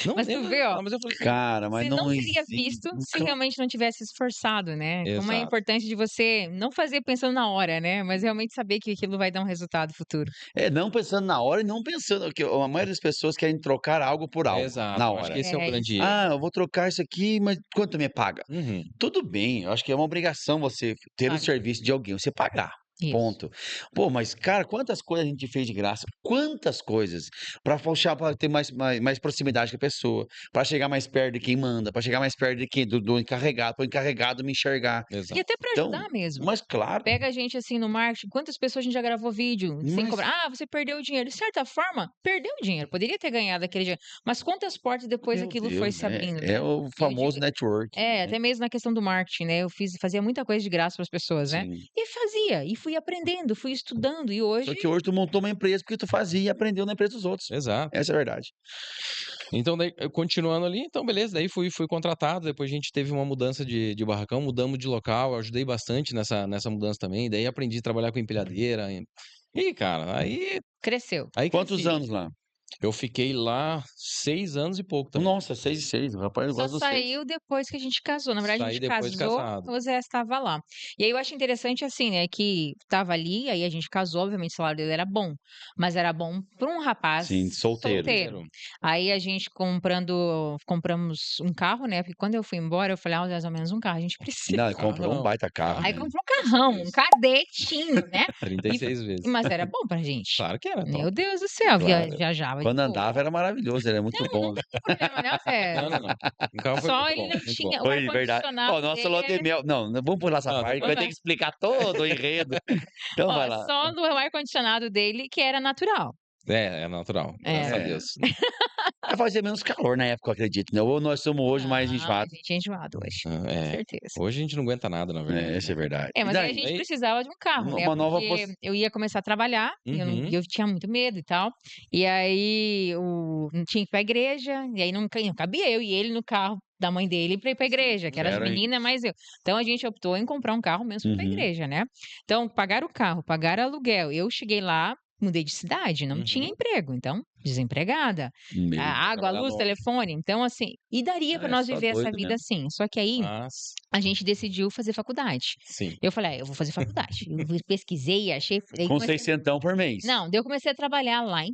Não mas tu lembro, vê, ó, mas eu falei assim, Cara, mas você não não teria existe. visto se realmente não tivesse esforçado, né? Como é exato. importante de você não fazer pensando na hora, né? Mas realmente saber que aquilo vai dar um resultado futuro. É, não pensando na hora e não pensando que a maioria das pessoas querem trocar algo por algo Exato. na Eu acho que hora. esse é o É grande isso. erro. Ah, eu vou trocar isso aqui, mas quanto me paga? Uhum. Tudo bem, eu acho que é uma obrigação você ter o Paga. serviço de alguém, você pagar. Isso. Ponto. Pô, mas, cara, quantas coisas a gente fez de graça? Quantas coisas para puxar, para ter mais proximidade com a pessoa, para chegar mais perto de quem manda, para chegar mais perto de quem, do encarregado, para o encarregado me enxergar. E Exato. até para Então, ajudar mesmo. mas claro, Pega a gente assim no marketing, quantas pessoas a gente já gravou vídeo sem mas, cobrar? Ah, você perdeu o dinheiro. De certa forma, perdeu o dinheiro. Poderia ter ganhado aquele dinheiro. Mas quantas portas depois meu aquilo foi Deus, se abrindo, é né? o E eu digo, famoso network. até mesmo na questão do marketing, né? Eu fazia muita coisa de graça para as pessoas, né? Sim. E fazia, e fui aprendendo, fui estudando. E Só hoje que hoje tu montou uma empresa porque tu fazia e aprendeu na empresa dos outros. Exato. Essa é a verdade. Então, daí, continuando ali, então beleza, daí fui contratado, depois a gente teve uma mudança de barracão, mudamos de local, ajudei bastante nessa mudança também, daí aprendi a trabalhar com empilhadeira. E, cara, cresceu. aí Quantos cresci. anos lá? Eu fiquei lá 6 anos e pouco também. Nossa, 6 e 6. Rapaz, eu Só gosto dos 6. saiu depois que a gente casou. Na verdade, a Saí gente depois de casou, casado. o Zé estava lá. E aí eu acho interessante assim, né, que estava ali, aí a gente casou, obviamente o salário dele era bom, mas era bom para um rapaz Sim, solteiro. solteiro. Aí a gente compramos um carro, né, porque quando eu fui embora, eu falei, ah, mais ou menos um carro, a gente precisa. Não, ele comprou um Carrão. baita carro, Aí né? comprou um carrão, um cadetinho, né? 36 vezes. Mas era bom pra gente. Claro que era top. Meu Deus do céu, Claro. viajava de Quando boa. andava era maravilhoso, era muito bom. Não tem problema, né, Zé? Não. O carro foi Só muito ele bom, não muito bom. tinha o Foi verdade. ar-condicionado Ó, nosso dele lua de mel. Não, vamos pular essa Não, parte, que vai ter que explicar todo o enredo. Então vai Ó, lá. só do ar-condicionado dele que era natural. É natural, graças a É. Deus. Vai fazer menos calor na época, eu acredito, né? Ou nós somos hoje mais Não, a enjoados. gente é enjoado hoje, com É. certeza. Hoje a gente não aguenta nada, na verdade, Essa é né. verdade. É, E mas aí a daí? gente Aí precisava de um carro, né, Uma nova porque eu ia começar a trabalhar e Uhum. eu tinha muito medo e tal, e aí tinha que ir pra igreja, e aí não cabia eu e ele no carro da mãe dele pra ir pra igreja, que era as Era meninas, mais eu. Então a gente optou em comprar um carro mesmo pra ir pra Uhum. igreja, né. Então pagar o carro, pagar aluguel, eu cheguei lá, mudei de cidade, não tinha Uhum. emprego, então desempregada. Meu. A água, a Trabalhar luz, longe. telefone, então assim, e daria pra É nós só viver essa doido vida mesmo. assim, só que aí Mas a gente decidiu fazer faculdade. sim. Eu falei: eu vou fazer faculdade". Eu pesquisei, achei, aí Com comecei 600 por mês. não, daí eu comecei a trabalhar lá em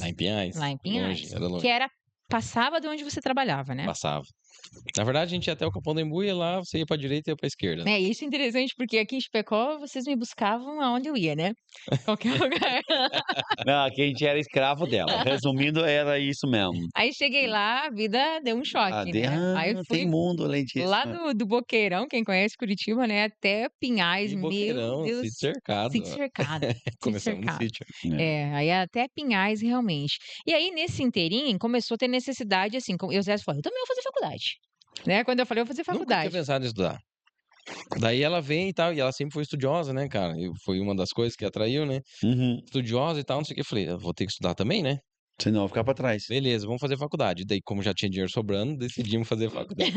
Lá Pinhais, em Pinhais, lá em longe, Pinhais, era longe. que passava de onde você trabalhava, né. Passava. Na verdade, a gente ia até o Capão da Embu, ia lá, você ia pra direita e ia pra esquerda. É, isso é interessante, porque aqui em Chapecó vocês me buscavam aonde eu ia, né, qualquer lugar. Não, aqui a gente era escravo dela. Resumindo, era isso mesmo. Aí cheguei lá, a vida deu um choque, né. Aí Tem fui mundo além disso. lá do Boqueirão, quem conhece Curitiba, né, até Pinhais, E meu Boqueirão, Deus, sítio cercado. sítio cercado, sítio Começamos no cercado. sítio. É. Aí até Pinhais, realmente. E aí, nesse inteirinho, começou a ter necessidade, assim, e o Zé falou: "Eu também vou fazer faculdade", né, quando eu falei: "Eu vou fazer Nunca tinha faculdade". pensado em estudar. Daí ela vem e tal, e ela sempre foi estudiosa, né, cara, e foi uma das coisas que atraiu, né, Uhum. estudiosa e tal, não sei o que, eu falei: "Eu vou ter que estudar também, né". Senão eu vou ficar pra trás. Beleza, vamos fazer faculdade. Daí, como já tinha dinheiro sobrando, decidimos fazer faculdade.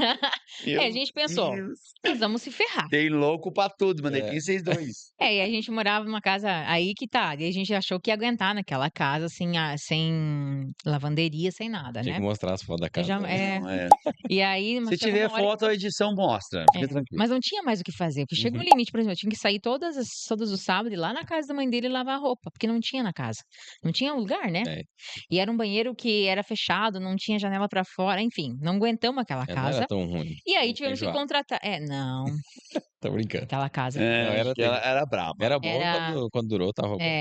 A gente pensou: Deus. "Nós vamos se ferrar". Tem louco pra tudo, mano. É. Quem vocês dois? E a gente morava numa casa aí que tá, e a gente achou que ia aguentar naquela casa, assim, sem lavanderia, sem nada, Tinha né. que mostrar as fotos da Eu casa. já né? Não, é. e aí, mas Se chegou tiver uma hora foto, a edição mostra. Fica tranquilo. mas não tinha mais o que fazer, porque chega um Uhum. limite, por exemplo, eu tinha que sair todos os sábados, ir lá na casa da mãe dele e lavar a roupa, porque não tinha na casa. Não tinha lugar, né. É, E era um banheiro que era fechado, não tinha janela pra fora, enfim, não aguentamos aquela não era casa. tão ruim. E aí Não tinha tivemos que enjoado. contratar não, Tô brincando. aquela casa É, Não, acho era que ela terrível. era braba. Era bom era quando durou, tava bom.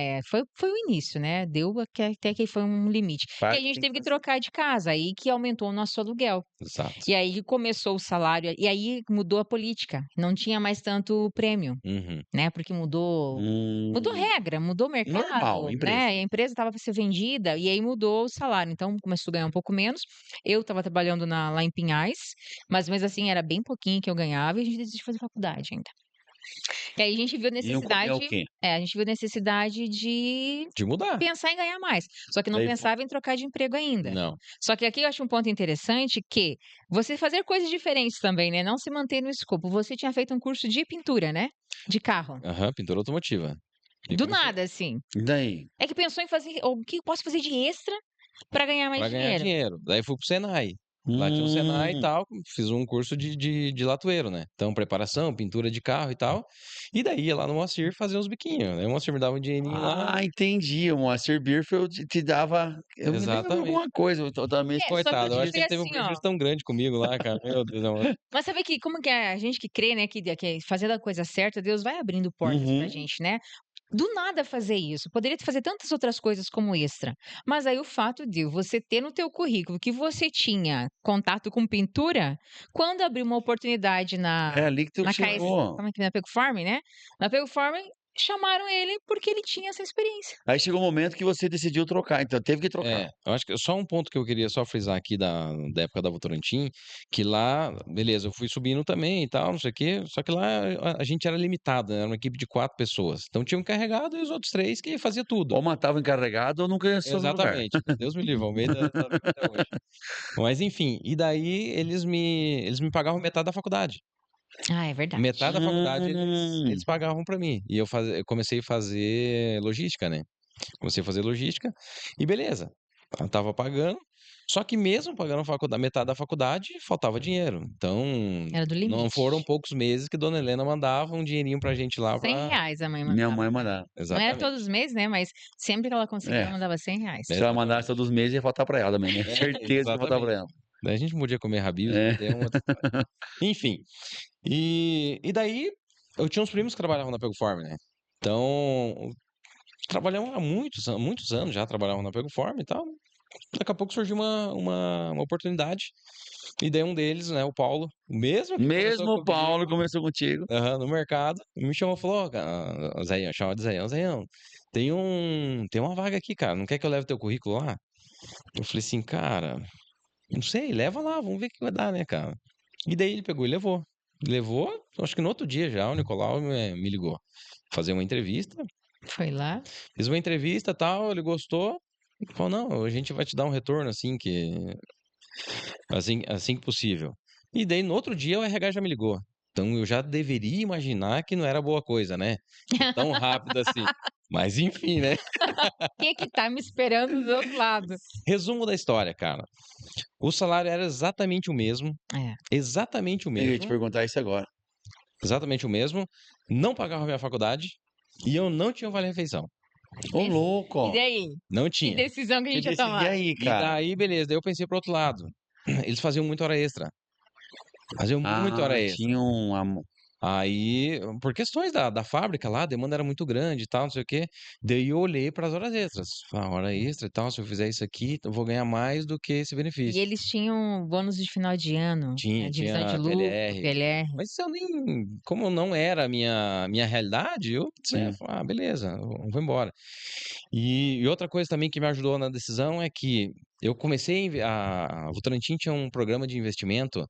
foi o início, né, deu até que foi um limite. E Parte a gente tem teve que fazer. trocar de casa, aí que aumentou o nosso aluguel. Exato. E aí começou o salário, e aí mudou a política, não tinha mais tanto prêmio, Uhum. né, porque mudou regra, mudou Normal, mercado, empresa. né, e a empresa estava para ser vendida, e aí mudou o salário, então começou a ganhar um pouco menos. Eu estava trabalhando lá em Pinhais, mas mesmo assim era bem pouquinho que eu ganhava e a gente decidiu fazer faculdade ainda. E aí a gente viu a Iam comer o necessidade quê? a gente viu a necessidade de De mudar. pensar em ganhar mais, só que não Daí pensava em trocar de emprego ainda. Não. Só que aqui eu acho um ponto interessante que você fazer coisas diferentes também, né, não se manter no escopo. Você tinha feito um curso de pintura, né, de carro. Aham, pintura automotiva. E Do comecei nada, assim. E daí? É que pensou em fazer o que eu posso fazer de extra para ganhar mais pra ganhar dinheiro. dinheiro. Daí fui pro Senai. Lá tinha um Senai e Hum. tal, fiz um curso de latoeiro, né? Então, preparação, pintura de carro e tal. E daí ia lá no Moacir fazer uns biquinhos. Aí o Moacir me dava um dinheirinho lá. Ah, entendi. O Moacir Bierfeld te dava. Eu me lembro de Exatamente. alguma coisa. Eu também É, só que eu Coitado, eu te acho que dizer ele teve um assim, ó. prejuízo tão grande comigo lá, cara. Meu Deus, amor. Mas sabe que como que é a gente que crê, né, que fazendo a coisa certa, Deus vai abrindo portas pra Uhum. gente, né. Do nada fazer isso, poderia fazer tantas outras coisas como extra, mas aí o fato de você ter no teu currículo que você tinha contato com pintura, quando abriu uma oportunidade É ali que tu na KS chegou. como é que é? Na Pego Farm, né, na Pego Farm, chamaram ele porque ele tinha essa experiência. Aí chegou o momento que você decidiu trocar, então teve que trocar. É, eu acho que só um ponto que eu queria só frisar aqui da época da Votorantim, que lá, beleza, eu fui subindo também e tal, não sei o quê, só que lá a gente era limitado, né, era uma equipe de 4 pessoas. Então tinha um encarregado e os outros 3 que fazia tudo. Ou matava o encarregado ou nunca ia sobre o lugar. Exatamente. Deus me livre, Almeida tá vivo até hoje. Mas enfim, e daí eles me pagavam metade da faculdade. Ah, é verdade. Metade da faculdade eles Hum. pagavam pra mim. E eu comecei a fazer logística, né. Comecei a fazer logística e beleza, eu estava pagando, só que mesmo pagando a metade da faculdade, faltava dinheiro. Então, Era do não foram limite. poucos meses que Dona Helena mandava um dinheirinho pra gente lá pra R$ 100 a mãe Minha mandava. mãe mandava. Não era todos exatamente, os meses, né, mas sempre que ela conseguia, ela É, mandava R$ 100. se ela mandasse exatamente. todos os meses ia faltar pra ela também, né? É, Certeza que ia faltar pra exatamente. ela. Daí a gente não podia comer Habib's, É. mas daí é uma outra história. Enfim, e daí eu tinha uns primos que trabalhavam na Pegoform, né. Então, trabalhamos há muitos anos já trabalhavam na Pegoform e tal. Daqui a pouco surgiu uma oportunidade, e daí um deles, né, o Paulo, o mesmo que começou Mesmo o Paulo comigo começou contigo. aham, no mercado, me chamou e falou: "Ó, Zaião", chama de Zaião: "Zaião, tem uma vaga aqui, cara, não quer que eu leve teu currículo lá?" Eu falei assim: "Cara, não sei, leva lá, vamos ver o que vai dar, né, cara". E daí ele pegou e levou. Levou, acho que no outro dia já o Nicolau me ligou, fazer uma entrevista, Foi lá. fiz uma entrevista, tal, ele gostou, falou: "Não, a gente vai te dar um retorno assim que possível". E daí no outro dia o RH já me ligou. Então eu já deveria imaginar que não era boa coisa, né, tão rápido assim. Mas enfim, né. Quem é que tá me esperando do outro lado? Resumo da história, cara, o salário era É. Eu ia te perguntar isso agora. exatamente o mesmo, não pagava minha faculdade e eu não tinha o vale-refeição. Ô, Deci E louco! daí? Não Que tinha. decisão que a Que gente ia decidi tomar? aí, E cara? daí beleza, daí eu pensei para o outro lado, eles faziam muita hora extra, faziam muita Ah, hora extra. tinha um Aí, por questões da fábrica lá, a demanda era muito grande e tal, não sei o quê. Daí eu olhei para as horas extras. Ah, hora extra e tal, se eu fizer isso aqui, eu vou ganhar mais do que esse E benefício. eles tinham bônus de final de ano, né, divisão de Tinha lucro, PLR. PLR. Mas isso eu nem. Como não era a minha realidade, eu né, sim. falei, ah, beleza, eu vou embora. E outra coisa também que me ajudou na decisão é que eu comecei a Votorantim tinha um programa de investimento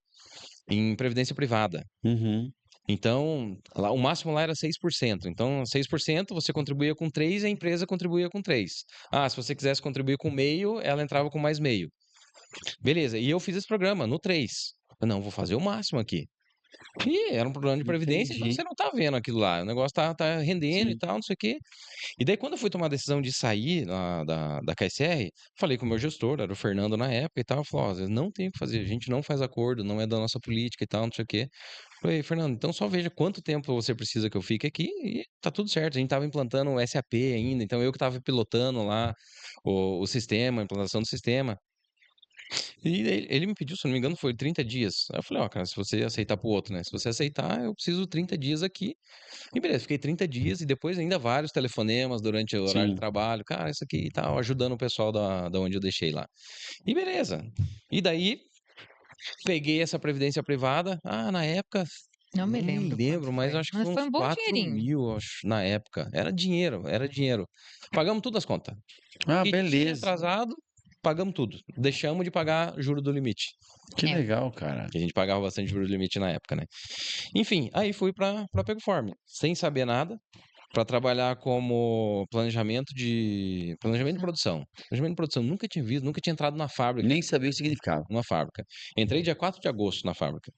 em previdência privada. Uhum. Então, lá o máximo lá era 6%. Então, 6% você contribuía com 3, a empresa contribuía com 3. Ah, se você quisesse contribuir com meio, ela entrava com mais meio. Beleza, e eu fiz esse programa no 3. Não, vou fazer o máximo aqui. E era um programa de previdência, então Entendi. você não tá vendo aquilo lá. O negócio tá rendendo e Sim. tal, não sei o quê. E daí, quando eu fui tomar a decisão de sair da KSR, falei com o meu gestor, era o Fernando na época e tal. Falou: ó, não tem o que fazer, a gente não faz acordo, não é da nossa política e tal, não sei o quê. Falei: Fernando, então só veja quanto tempo você precisa que eu fique aqui e tá tudo certo. A gente tava implantando o SAP ainda, então eu que tava pilotando lá o sistema, a implantação do sistema. E ele me pediu, se eu não me engano, foi 30 dias. Aí eu falei: ó, cara, se você aceitar pro outro, né? Se você aceitar, eu preciso 30 dias aqui. E beleza, fiquei 30 dias e depois ainda vários telefonemas durante o horário de Sim. trabalho. Cara, isso aqui e tal, ajudando o pessoal da onde eu deixei lá. E beleza. E daí, peguei essa previdência privada. Ah, na época, Não me não me lembro quanto lembro, mas foi, acho que mas foi foi uns um bom 4 dinheirinho. mil, acho, na época. Era dinheiro, era dinheiro. Pagamos todas as contas. Ah, O que tinha beleza. atrasado, pagamos tudo. Deixamos de pagar juro do limite. Que É. legal, cara. Que a gente pagava bastante juro do limite na época, né? Enfim, aí fui pra Pegoform, sem saber nada, para trabalhar como planejamento de produção. Planejamento de produção, nunca tinha visto, nunca tinha entrado na fábrica, Nem sabia o que significava. numa fábrica. Entrei dia 4 de agosto na fábrica.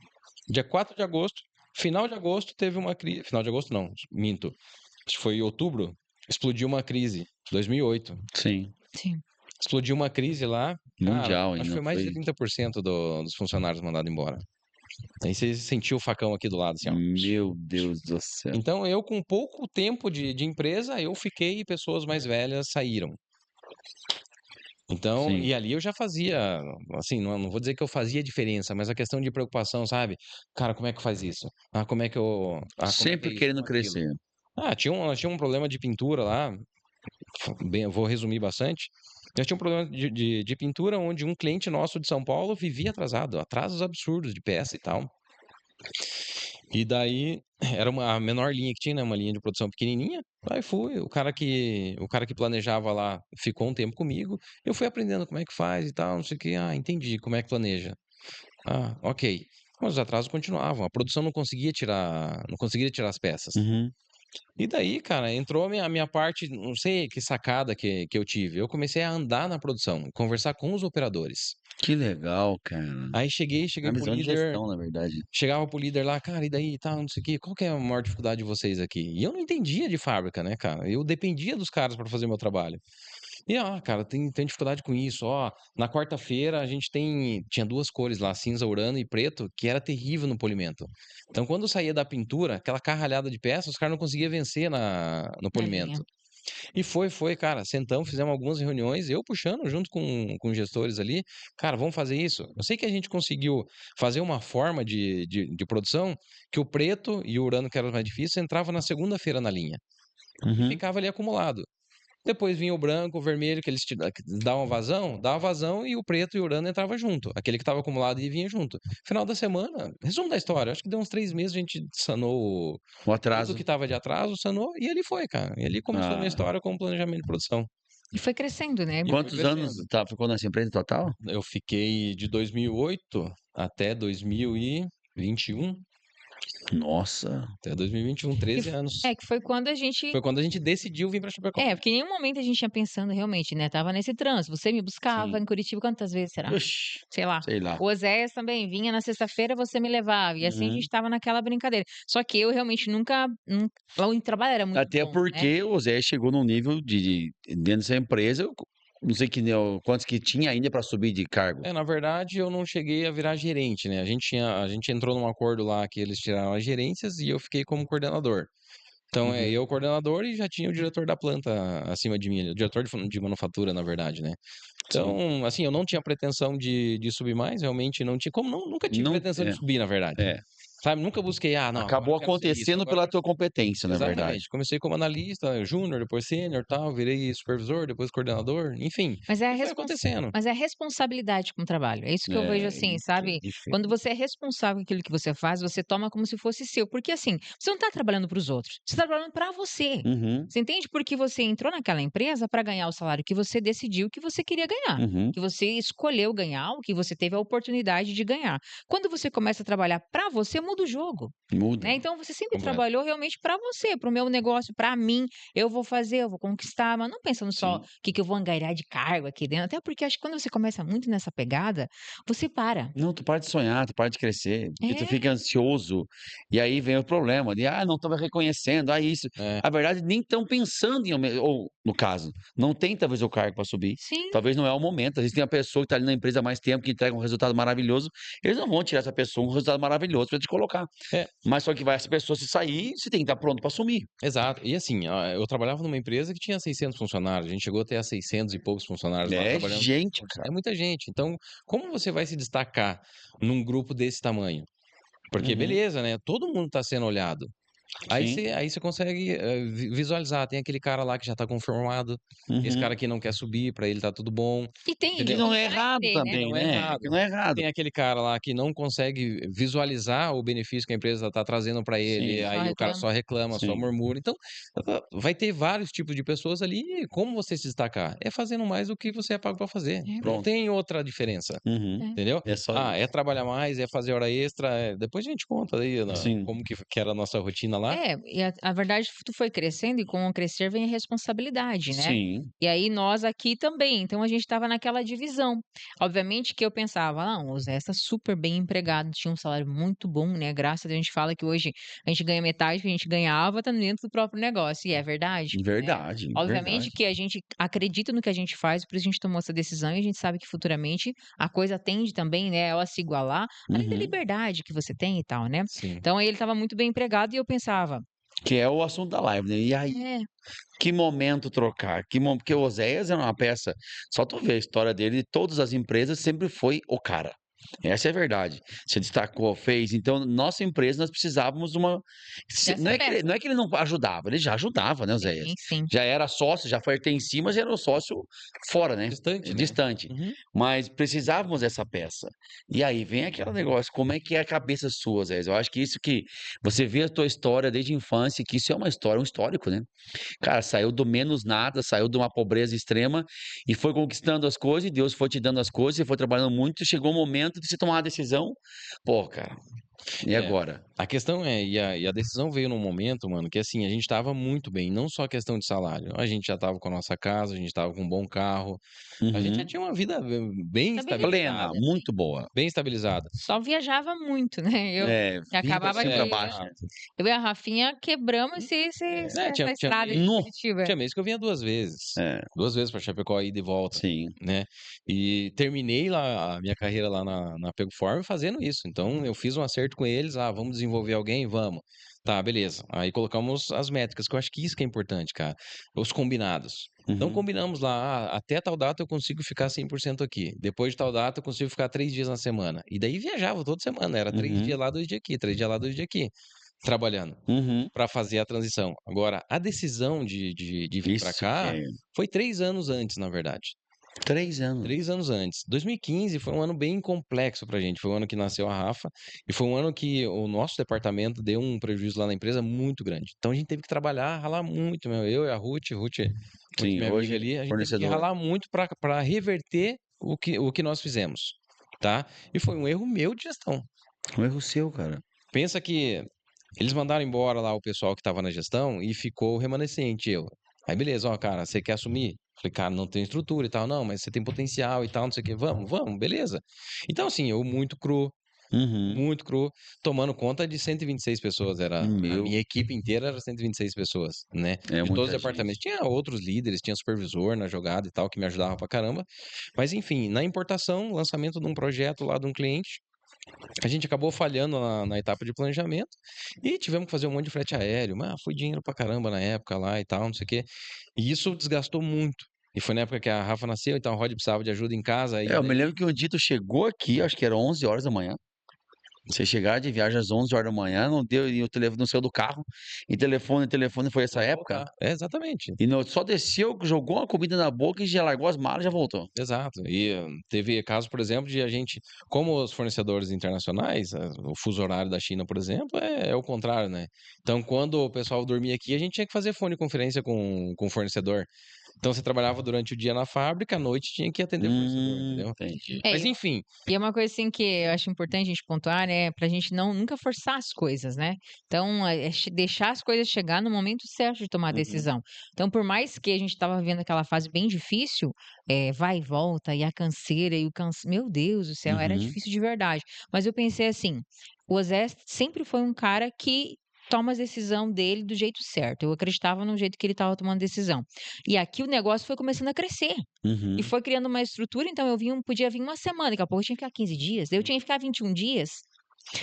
Dia 4 de agosto, final de agosto, teve uma crise. Final de agosto, não, minto. Acho que foi em outubro, explodiu uma crise. 2008. Sim. Sim. Explodiu uma crise lá. Cara, Mundial acho que ainda. foi mais de Foi... 30% dos funcionários mandados embora. Aí você sentiu o facão aqui do lado, assim, ó. Meu Deus do céu. Então, eu, com pouco tempo de empresa, eu fiquei e pessoas mais velhas saíram. Então, Sim. e ali eu já fazia, assim, não vou dizer que eu fazia diferença, mas a questão de preocupação, sabe? Cara, como é que faz isso? Ah, como é que eu. Ah, como é que Sempre é isso, querendo como aquilo? crescer. Ah, tinha um problema de pintura lá. Bem, eu vou resumir bastante. Eu tinha um problema de pintura onde um cliente nosso de São Paulo vivia atrasado, atrasos absurdos de peça e tal. E daí era a menor linha que tinha, né? Uma linha de produção pequenininha. Aí fui, o cara que planejava lá ficou um tempo comigo. Eu fui aprendendo como é que faz e tal, não sei o que. Ah, entendi como é que planeja. Ah, ok. Mas os atrasos continuavam. A produção não conseguia tirar as peças. Uhum. E daí, cara, entrou a minha parte, não sei que sacada que eu tive. Eu comecei a andar na produção, conversar com os operadores. Que legal, cara. Aí cheguei A pro visão de líder, gestão, na verdade. chegava pro líder lá, cara, e daí, tá, não sei o quê, qual que é a maior dificuldade de vocês aqui? E eu não entendia de fábrica, né, cara? Eu dependia dos caras para fazer meu trabalho. E, cara, tem dificuldade com isso, ó. Na quarta-feira a gente tinha duas cores lá, cinza urano e preto, que era terrível no polimento. Então, quando saía da pintura, aquela carralhada de peças, os caras não conseguiam vencer no Na linha. polimento. E foi, cara. Sentamos, fizemos algumas reuniões, eu puxando junto com gestores ali. Cara, vamos fazer isso. Eu sei que a gente conseguiu fazer uma forma de produção que o preto e o urano, que eram os mais difíceis, entrava na segunda-feira na linha e Uhum. ficava ali acumulado. Depois vinha o branco, o vermelho, que eles que davam vazão, dava vazão e o preto e o urano entrava junto. Aquele que estava acumulado e vinha junto. Final da semana, resumo da história, acho que deu uns 3 meses a gente sanou O tudo atraso. que estava de atraso, sanou e ali foi, cara. E ali começou a minha Ah. história com planejamento de produção. E foi crescendo, né? E foi Quantos anos crescendo. ficou nessa empresa total? Eu fiquei de 2008 até 2021. Nossa. Até 2021, Que 13 f- anos. É, que foi quando a gente. Foi quando a gente decidiu vir pra Chapecó. Porque em nenhum momento a gente tinha pensando realmente, né? Tava nesse trânsito. Você me buscava Sim. em Curitiba quantas vezes será? Oxi, Sei lá. sei lá. O Oséias também vinha na sexta-feira, você me levava. E assim a Uhum. gente tava naquela brincadeira. Só que eu realmente nunca. O trabalho era muito Até bom, né? porque o Zé chegou num nível dentro dessa empresa, eu não sei quantos que tinha ainda para subir de cargo. Na verdade, eu não cheguei a virar gerente, né? A gente entrou num acordo lá que eles tiraram as gerências e eu fiquei como coordenador. Então, Uhum. eu coordenador e já tinha o diretor da planta acima de mim, o diretor de manufatura, na verdade, né? Sim. Então, assim, eu não tinha pretensão de subir mais, realmente não tinha, como nunca tive Não, pretensão de subir, na verdade. é. Sabe, nunca busquei, não, agora Acabou eu quero ser isso, acontecendo agora eu pela quero tua ser isso. competência, na verdade. Exatamente. Comecei como analista, júnior, depois sênior, tal, virei supervisor, depois coordenador, enfim. Mas é a E foi acontecendo. Mas é a responsabilidade com o trabalho. É isso que eu vejo assim, Isso é sabe? Quando diferente. você é responsável por aquilo que você faz, você toma como se fosse seu. Porque assim, você não está trabalhando para os outros, você está trabalhando para você. Uhum, Você entende? Porque você entrou naquela empresa para ganhar o salário que você decidiu que você queria ganhar. uhum. Que você escolheu ganhar, o que você teve a oportunidade de ganhar. Quando você começa a trabalhar para você, muda o jogo. Muda. Né? Então você sempre Completo. trabalhou realmente para você, para o meu negócio, para mim. Eu vou fazer, eu vou conquistar, mas não pensando só Sim. o que eu vou angariar de cargo aqui dentro. Até porque acho que quando você começa muito nessa pegada, você para. Não, tu para de sonhar, tu para de crescer, porque tu É, fica ansioso, e aí vem o problema de, não estava reconhecendo, isso. É, Na verdade, nem estão pensando ou, no caso, não tem talvez o cargo para subir, sim. talvez não é o momento, às vezes tem uma pessoa que está ali na empresa há mais tempo, que entrega um resultado maravilhoso, eles não vão tirar essa pessoa um resultado maravilhoso para te colocar, é, mas só que vai essa pessoa se sair, você tem que estar pronto para assumir. exato. E assim, eu trabalhava numa empresa que tinha 600 funcionários, a gente chegou a ter 600 e poucos funcionários lá É trabalhando. gente, É cara. muita gente. Então, como você vai se destacar num grupo desse tamanho? Porque, Uhum. beleza, né? Todo mundo está sendo olhado. Aí Sim. você consegue visualizar. Tem aquele cara lá que já tá conformado, esse Uhum. cara que não quer subir, pra ele tá tudo bom, E tem Que entendeu? não e é vai errado ter, né? E também, não é né? Que errado. não é errado. Tem aquele cara lá que não consegue visualizar o benefício que a empresa tá trazendo pra ele, Sim, Só aí o cara reclama. só reclama, só sim. murmura. Então, vai ter vários tipos de pessoas ali, e como você se destacar? É fazendo mais do que você é pago pra fazer. É, Não Pronto. tem outra diferença, Uhum. é. entendeu? É só Ah, é isso. trabalhar mais, é fazer hora extra, depois a gente conta aí Sim. como que era a nossa rotina lá. É, e a verdade tu foi crescendo e com o crescer vem a responsabilidade, né. Sim. E aí nós aqui também, então a gente estava naquela divisão. Obviamente que eu pensava: "Não, o Zé está super bem empregado, tinha um salário muito bom, né", graças a Deus a gente fala que hoje a gente ganha metade do que a gente ganhava estando dentro do próprio negócio, e é verdade, né. Verdade, Obviamente verdade. que a gente acredita no que a gente faz, por isso a gente tomou essa decisão e a gente sabe que futuramente a coisa tende também, né, ela se igualar, além da Uhum. liberdade que você tem e tal, né. Sim. Então aí ele estava muito bem empregado e eu pensava Que é o assunto da live, né. E aí, é, que momento trocar? Porque o Oséias é uma peça, só tu ver a história dele, de todas as empresas sempre foi o cara. Essa é a verdade. Você destacou, fez. Então, nossa empresa, nós precisávamos de uma. dessa Não é que ele, peça. não é que ele não ajudava, ele já ajudava, né, Oséias? Sim, sim. Já era sócio, já pertencia, mas era um sócio fora, né? Distante, né? Distante. Uhum. Mas precisávamos dessa peça. E aí vem aquele negócio, como é que é a cabeça sua, Zé? Eu acho que isso que você vê a tua história desde a infância, que isso é uma história, um histórico, né? Cara, saiu do menos nada, saiu de uma pobreza extrema e foi conquistando as coisas, e Deus foi te dando as coisas, você foi trabalhando muito, chegou o momento de você tomar uma decisão. Pô, cara, e É, agora? a questão é, e a decisão veio num momento, mano, que assim, a gente estava muito bem, não só questão de salário, a gente já estava com a nossa casa, a gente estava com um bom carro, a gente já Uhum. tinha uma vida bem Estabilizada, Plena, estabilizada, assim. muito boa. bem estabilizada. Só viajava muito, né, eu É, vinha pra acabava cima e pra É, que baixo, exato. né? eu e a Rafinha quebramos Né, essa estrada de Nu. Curitiba. tinha mês que eu vinha 2 vezes, É, 2 vezes pra Chapecó, ida e volta, sim. né. E terminei lá a minha carreira lá na Pegoform fazendo isso, então eu fiz um acerto com eles: "Ah, vamos desenvolver alguém? Vamos". Tá, beleza. Aí colocamos as métricas, que eu acho que isso que é importante, cara, os combinados. Então Uhum. combinamos lá: "Ah, até tal data eu consigo ficar 100% aqui, depois de tal data eu consigo ficar 3 dias na semana". E daí viajava toda semana, era 3 dias Uhum. lá, 2 dias aqui, 3 dias lá, 2 dias aqui, trabalhando. Uhum. Pra fazer a transição. Agora, a decisão de vir pra Isso que cá é foi 3 anos antes, na verdade. 3 anos. 3 anos antes. 2015 foi um ano bem complexo pra gente, foi o ano que nasceu a Rafa, e foi um ano que o nosso departamento deu um prejuízo lá na empresa muito grande. Então a gente teve que trabalhar, ralar muito, meu, eu e a Ruth, muito Sim, minha amiga hoje ali, a gente teve que fornecedora. ralar muito pra reverter o que nós fizemos, tá. E foi um erro meu de gestão. Um erro seu, cara. Pensa que eles mandaram embora lá o pessoal que estava na gestão e ficou o remanescente, eu. Aí beleza, ó, cara, você quer assumir? Falei, cara, não tenho estrutura e tal, não, mas você tem potencial e tal, não sei o quê. Vamos, beleza. Então, assim, eu Uhum. muito cru, tomando conta de 126 pessoas. A Meu, minha equipe inteira era 126 pessoas, né? é De todos os muita departamentos. gente. Tinha outros líderes, tinha supervisor na jogada e tal, que me ajudava pra caramba. Mas enfim, na importação, lançamento de um projeto lá de um cliente, a gente acabou falhando na etapa de planejamento e tivemos que fazer um monte de frete aéreo, mas foi dinheiro pra caramba na época lá e tal, não sei o quê. E isso desgastou muito. E foi na época que a Rafa nasceu, então a Rod precisava de ajuda em casa, É, e eu me daí lembro que um dia tu chegou aqui, acho que era 11 horas da manhã. Você chegar de viagem às 11 horas da manhã, não deu, e o telefone não saiu do carro, e telefone, foi essa foi época? voltar. É, exatamente. E não, só desceu, jogou uma comida na boca e já largou as malas e já voltou. Exato. E teve caso, por exemplo, de a gente, como os fornecedores internacionais, o fuso horário da China, por exemplo, é o contrário, né? Então, quando o pessoal dormia aqui, a gente tinha que fazer fone conferência com o fornecedor. Então, você trabalhava durante o dia na fábrica, à noite tinha que atender o fornecedor, entendeu? Entendi. É, Mas enfim, e é uma coisa assim que eu acho importante a gente pontuar, né, pra gente não nunca forçar as coisas, né. Então, deixar as coisas chegar no momento certo de tomar a Uhum. decisão. Então, por mais que a gente estava vivendo aquela fase bem difícil, vai e volta, e a canseira e o meu Deus do céu, era Uhum. difícil de verdade. Mas eu pensei assim, o Ozé sempre foi um cara que toma as decisão dele do jeito certo. Eu acreditava no jeito que ele estava tomando decisão. E aqui o negócio foi começando a crescer. E Uhum. foi criando uma estrutura, então eu podia vir uma semana, daqui a pouco eu tinha que ficar 15 dias, daí eu tinha que ficar 21 dias.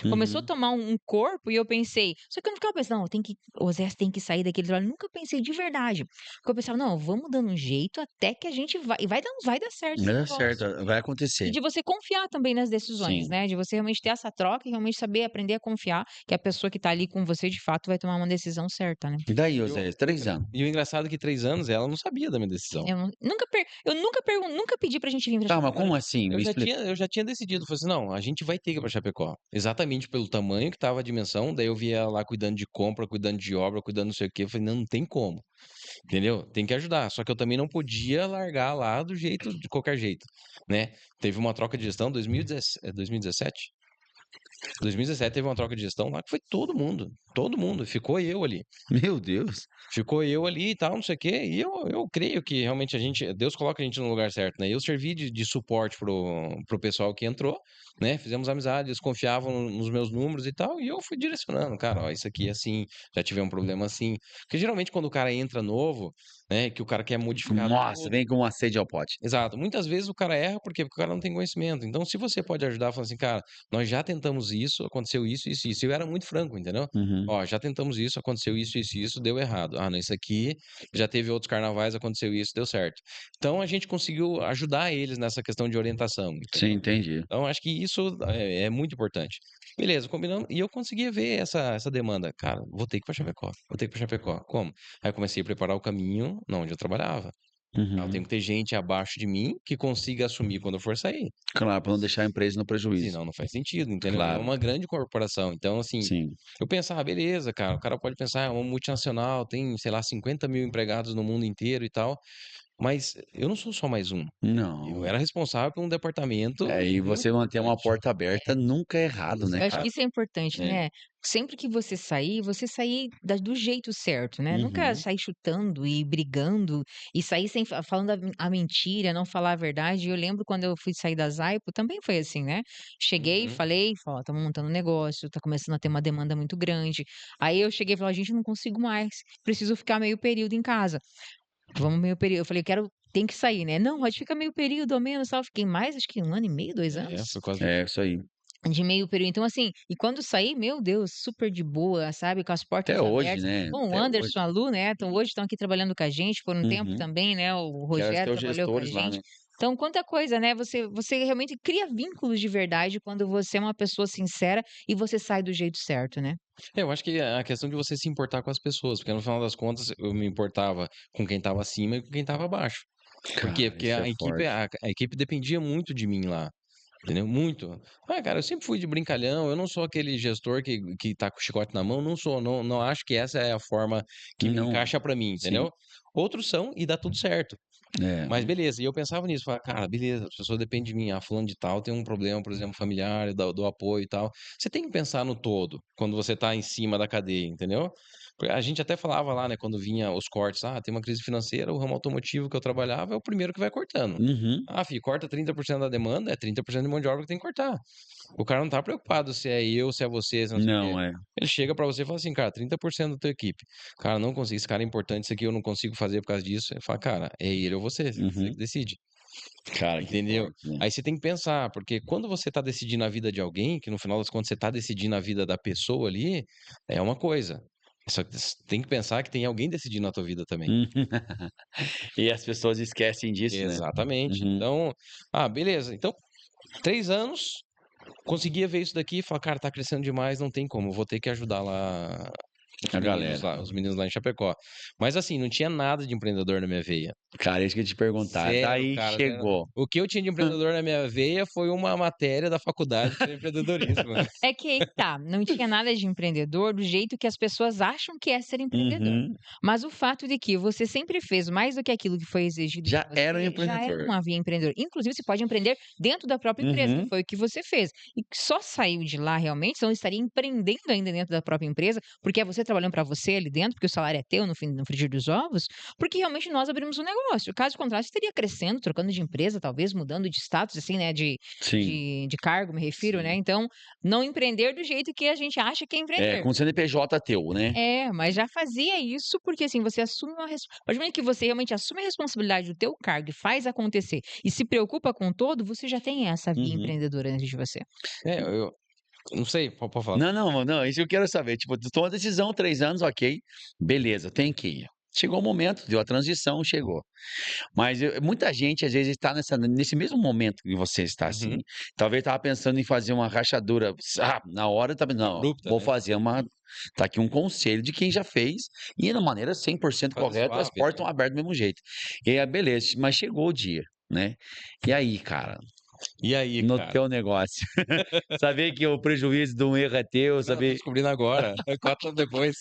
Começou a Uhum. tomar um corpo e eu pensei só que eu não ficava pensando: "Não, tem que o Zé tem que sair daquele trabalho", nunca pensei de verdade. Porque eu pensava: "Não, vamos dando um jeito até que a gente vai e vai dar certo Vai esse dar certo, negócio". vai E acontecer. de você confiar também nas decisões, Sim. né, de você realmente ter essa troca e realmente saber aprender a confiar que a pessoa que tá ali com você, de fato, vai tomar uma decisão certa, né. E daí, E o Oséias, e o 3 engra anos. e o engraçado é que 3 anos ela não sabia da minha decisão. Eu nunca pedi pra gente vir pra Tá, mas Chapecó. como assim? Me explica. Eu já tinha decidido, falei assim: "Não, a gente vai ter que ir pra Chapecó", exatamente pelo tamanho que estava a dimensão, daí eu via ela lá cuidando de compra, cuidando de obra, cuidando não sei o quê, eu falei: "Não, não tem como", entendeu? Tem que ajudar, só que eu também não podia largar lá do jeito de qualquer jeito, né. Teve uma troca de gestão 2017? 2017 teve uma troca de gestão lá que foi todo mundo, ficou eu ali. Meu Deus. Ficou eu ali e tal, não sei o quê, e eu creio que realmente Deus coloca a gente no lugar certo, né. Eu servi de suporte pro pessoal que entrou, né, fizemos amizade, eles confiavam nos meus números e tal, e eu fui direcionando: "Cara, ó, isso aqui é assim, já tive um problema assim". Porque geralmente quando o cara entra novo, né, que o cara quer modificar Nossa, tudo. vem com uma sede ao pote. Exato. Muitas vezes o cara erra, por quê? Porque o cara não tem conhecimento. Então, se você pode ajudar, falando assim: "Cara, nós já tentamos isso, aconteceu isso, isso e isso". Eu era muito franco, entendeu? Uhum. "Ó, já tentamos isso, aconteceu isso, isso e isso, deu errado. Ah, não, isso aqui já teve outros carnavais, aconteceu isso, deu certo". Então, a gente conseguiu ajudar eles nessa questão de orientação, Sim, entendeu? entendi. Então, acho que isso é muito importante. Beleza, combinamos. E eu conseguia ver essa demanda. Cara, vou ter que ir pra Chapecó, vou ter que ir pra Chapecó. Como? Aí eu comecei a preparar o caminho na onde eu trabalhava. Ah, eu Uhum. tenho que ter gente abaixo de mim que consiga assumir quando eu for sair, Claro, pra não deixar a empresa no prejuízo. senão não faz sentido, entendeu? É Claro, uma grande corporação, então assim, sim. eu pensava: "Ah, beleza, cara", o cara pode pensar: "É uma multinacional, tem, sei lá, 50.000 empregados no mundo inteiro e tal", mas eu não sou só mais um. Eu Não. era responsável por um departamento É, e muito você manter uma importante. porta aberta nunca é errado, né, Eu acho cara? que isso é importante, É. né. Sempre que você sair da do jeito certo, né. Nunca Uhum. sair chutando e brigando, e sair sem falando a mentira, não falar a verdade. Eu lembro quando eu fui sair da Zypo, também foi assim, né. Cheguei, Uhum. falei: "Ó, estamos montando um negócio, tá começando a ter uma demanda muito grande". Aí eu cheguei e falei: "Ó, gente, não consigo mais, preciso ficar meio período em casa". "Vamos meio período", eu falei: tem que sair, né". "Não, pode ficar meio período ao menos, tal". Fiquei mais, acho que 1 ano e meio, 2 É, anos? foi quase É, isso aí. De meio período. Então, assim, e quando saí, meu Deus, super de boa, sabe, com as Até portas hoje, abertas. né, Bom, o até hoje. Anderson, a Lu, né, hoje estão aqui trabalhando com a gente, por um tempo Uhum. também, né, o Que eram os Rogério teus trabalhou com a gestores lá, gente. né. Então, quanta coisa, né, você realmente cria vínculos de verdade quando você é uma pessoa sincera e você sai do jeito certo, né. Eu acho que é a questão de você se importar com as pessoas, porque no final das contas eu me importava com quem estava acima e com quem estava abaixo. Por quê? Cara, Porque isso é a equipe forte. a equipe dependia muito de mim lá. Entendeu? Muito. Ah, cara, eu sempre fui de brincalhão, eu não sou aquele gestor que tá com o chicote na mão, não sou, não acho que essa é a forma que me Não, encaixa pra mim, sim. entendeu? Outros são e dá tudo certo. É. Mas beleza, e eu pensava nisso, falava: "Cara, beleza, a pessoa depende de mim, ah, fulano de tal tem um problema, por exemplo, familiar, do apoio e tal". Você tem que pensar no todo, quando você tá em cima da cadeia, entendeu? Porque a gente até falava lá, né, quando vinha os cortes: "Ah, tem uma crise financeira, o ramo automotivo que eu trabalhava é o primeiro que vai cortando". Uhum. "Ah, filho, corta 30% da demanda, é 30% de mão de obra que tem que cortar". O cara não tá preocupado se é eu, se é você, se não sei o quê. Não, é. Ele chega pra você e fala assim: "Cara, 30% da tua equipe. Cara, não consigo, esse cara é importante, isso aqui eu não consigo fazer por causa disso". Ele fala: "Cara, é ele ou você Uhum. que decide", Cara, que entendeu? forte, né. Aí você tem que pensar, porque quando você tá decidindo a vida de alguém, que no final das contas você tá decidindo a vida da pessoa ali, é uma coisa. Só que você tem que pensar que tem alguém decidindo a tua vida também. Hum. E as pessoas esquecem disso, né. Exatamente. Uhum. Então, ah, beleza. Então, 3 anos, conseguia ver isso daqui e falar: "Cara, tá crescendo demais, não tem como, vou ter que ajudar lá A galera. os meninos lá em Chapecó". Mas assim, não tinha nada de empreendedor na minha veia. Cara, isso que eu ia te perguntar. Zero, Daí cara, zero. chegou. O que eu tinha de empreendedor na minha veia foi uma matéria da faculdade que era empreendedorismo. É que aí que tá, não tinha nada de empreendedor do jeito que as pessoas acham que é ser empreendedor. Uhum. Mas o fato de que você sempre fez mais do que aquilo que foi exigido de Já era um você, já é empreendedor. uma via empreendedora. Inclusive, você pode empreender dentro da própria empresa, que Uhum. foi o que você fez. E que só saiu de lá realmente, então estaria empreendendo ainda dentro da própria empresa, porque é você trabalhando para você ali dentro, porque o salário é teu no fim, no frigir dos ovos, porque realmente nós abrimos um negócio. Caso contrário, você estaria crescendo, trocando de empresa, talvez mudando de status, assim, né, de, Sim, de cargo, me refiro, né? Sim. Então, não empreender do jeito que a gente acha que é é, empreender. com CNPJ teu, né. É, mas já fazia isso, porque assim, você assume uma res a partir do momento que você realmente assume a responsabilidade do teu cargo e faz acontecer, e se preocupa com todo, você já tem essa via Uhum. empreendedora dentro de você. É, eu Não sei, pode falar. Não, isso que eu quero saber. Tipo, tu tomou a decisão, 3 anos, ok, beleza, tem que ir. Chegou o momento, deu a transição, chegou. Mas muita gente, às vezes, está nesse mesmo momento que você está assim. Uhum. Talvez estava pensando em fazer uma rachadura. Na hora, tá, não, Abrupta, vou né? fazer uma. Tá aqui um conselho de quem já fez e da maneira 100% Fazer correta, as swap, portas né? estão abertas do mesmo jeito. E aí, beleza, mas chegou o dia, né? E aí, cara, E aí, no cara? teu negócio, saber que o prejuízo de um erro é teu, Não, tô saber. descobrindo agora. 4 anos depois.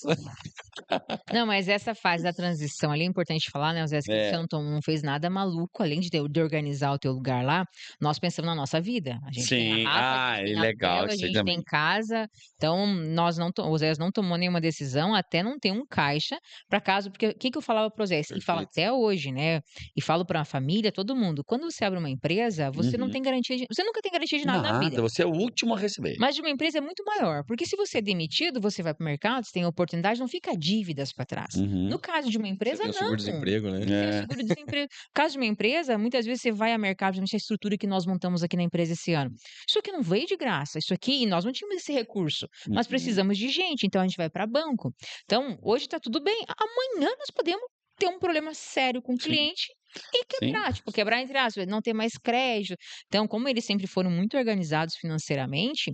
Não, mas essa fase da transição ali é importante falar, né, Zé, que você É, não fez nada maluco, além de organizar o teu lugar lá, nós pensamos na nossa vida. A gente tem a sim, Rafa, a gente tem a legal, Bela, a isso aí gente tem também. casa, então nós não, o Zé não tomou nenhuma decisão até não ter um caixa para caso, porque o que que eu falava pro Zé? E falo Perfeito. até hoje, né? E falo para a família, todo mundo, quando você abre uma empresa, você não Uhum. tem garantia você nunca tem garantia de nada na vida. Nada, você é o último a receber. Mas de uma empresa é muito maior, porque se você é demitido, você vai para o mercado, você tem oportunidade, não fica dívidas para trás. No Uhum. caso de uma Você empresa, tem o não. seguro-desemprego, né? Você tem o É. seguro-desemprego. No caso de uma empresa, muitas vezes você vai a mercado, principalmente a estrutura que nós montamos aqui na empresa esse ano. Isso aqui não veio de graça, isso aqui, nós não tínhamos esse recurso, mas Uhum. precisamos de gente, então a gente vai para banco. Então, hoje está tudo bem, amanhã nós podemos ter um problema sério com o Sim, cliente e sim. quebrar, tipo, quebrar entre aspas, não ter mais crédito. Então, como eles sempre foram muito organizados financeiramente,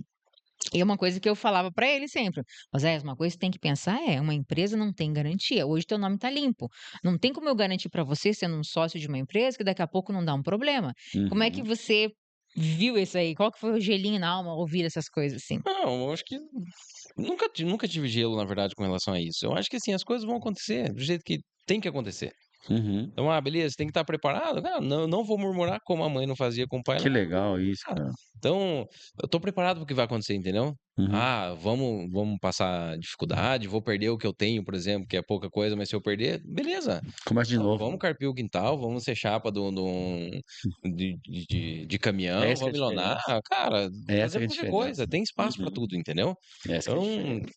e uma coisa que eu falava para ele sempre: "Oséias, uma coisa que você tem que pensar é, uma empresa não tem garantia, hoje teu nome tá limpo, não tem como eu garantir para você, sendo um sócio de uma empresa, que daqui a pouco não dá um problema". Como é que Uhum. você viu isso aí? Qual que foi o gelinho na alma ouvir essas coisas assim? Não, eu acho que nunca tive gelo, na verdade, com relação a isso. Eu acho que, assim, as coisas vão acontecer do jeito que tem que acontecer. Uhum. Então, beleza, tem que estar preparado. Cara, não vou murmurar como a mãe não fazia com o pai Que lá. legal isso, Ah, cara. então, eu tô preparado para o que vai acontecer, entendeu? Uhum. Vamos passar dificuldade, vou perder o que eu tenho, por exemplo, que é pouca coisa, mas se eu perder, beleza. Começa de novo. Vamos carpir o quintal, vamos ser chapa de caminhão, Essa que é a vamos milonar, diferença. cara, Essa fazer que é a qualquer coisa, diferença. tem espaço para Uhum. tudo, entendeu? Essa que é a Então, diferença.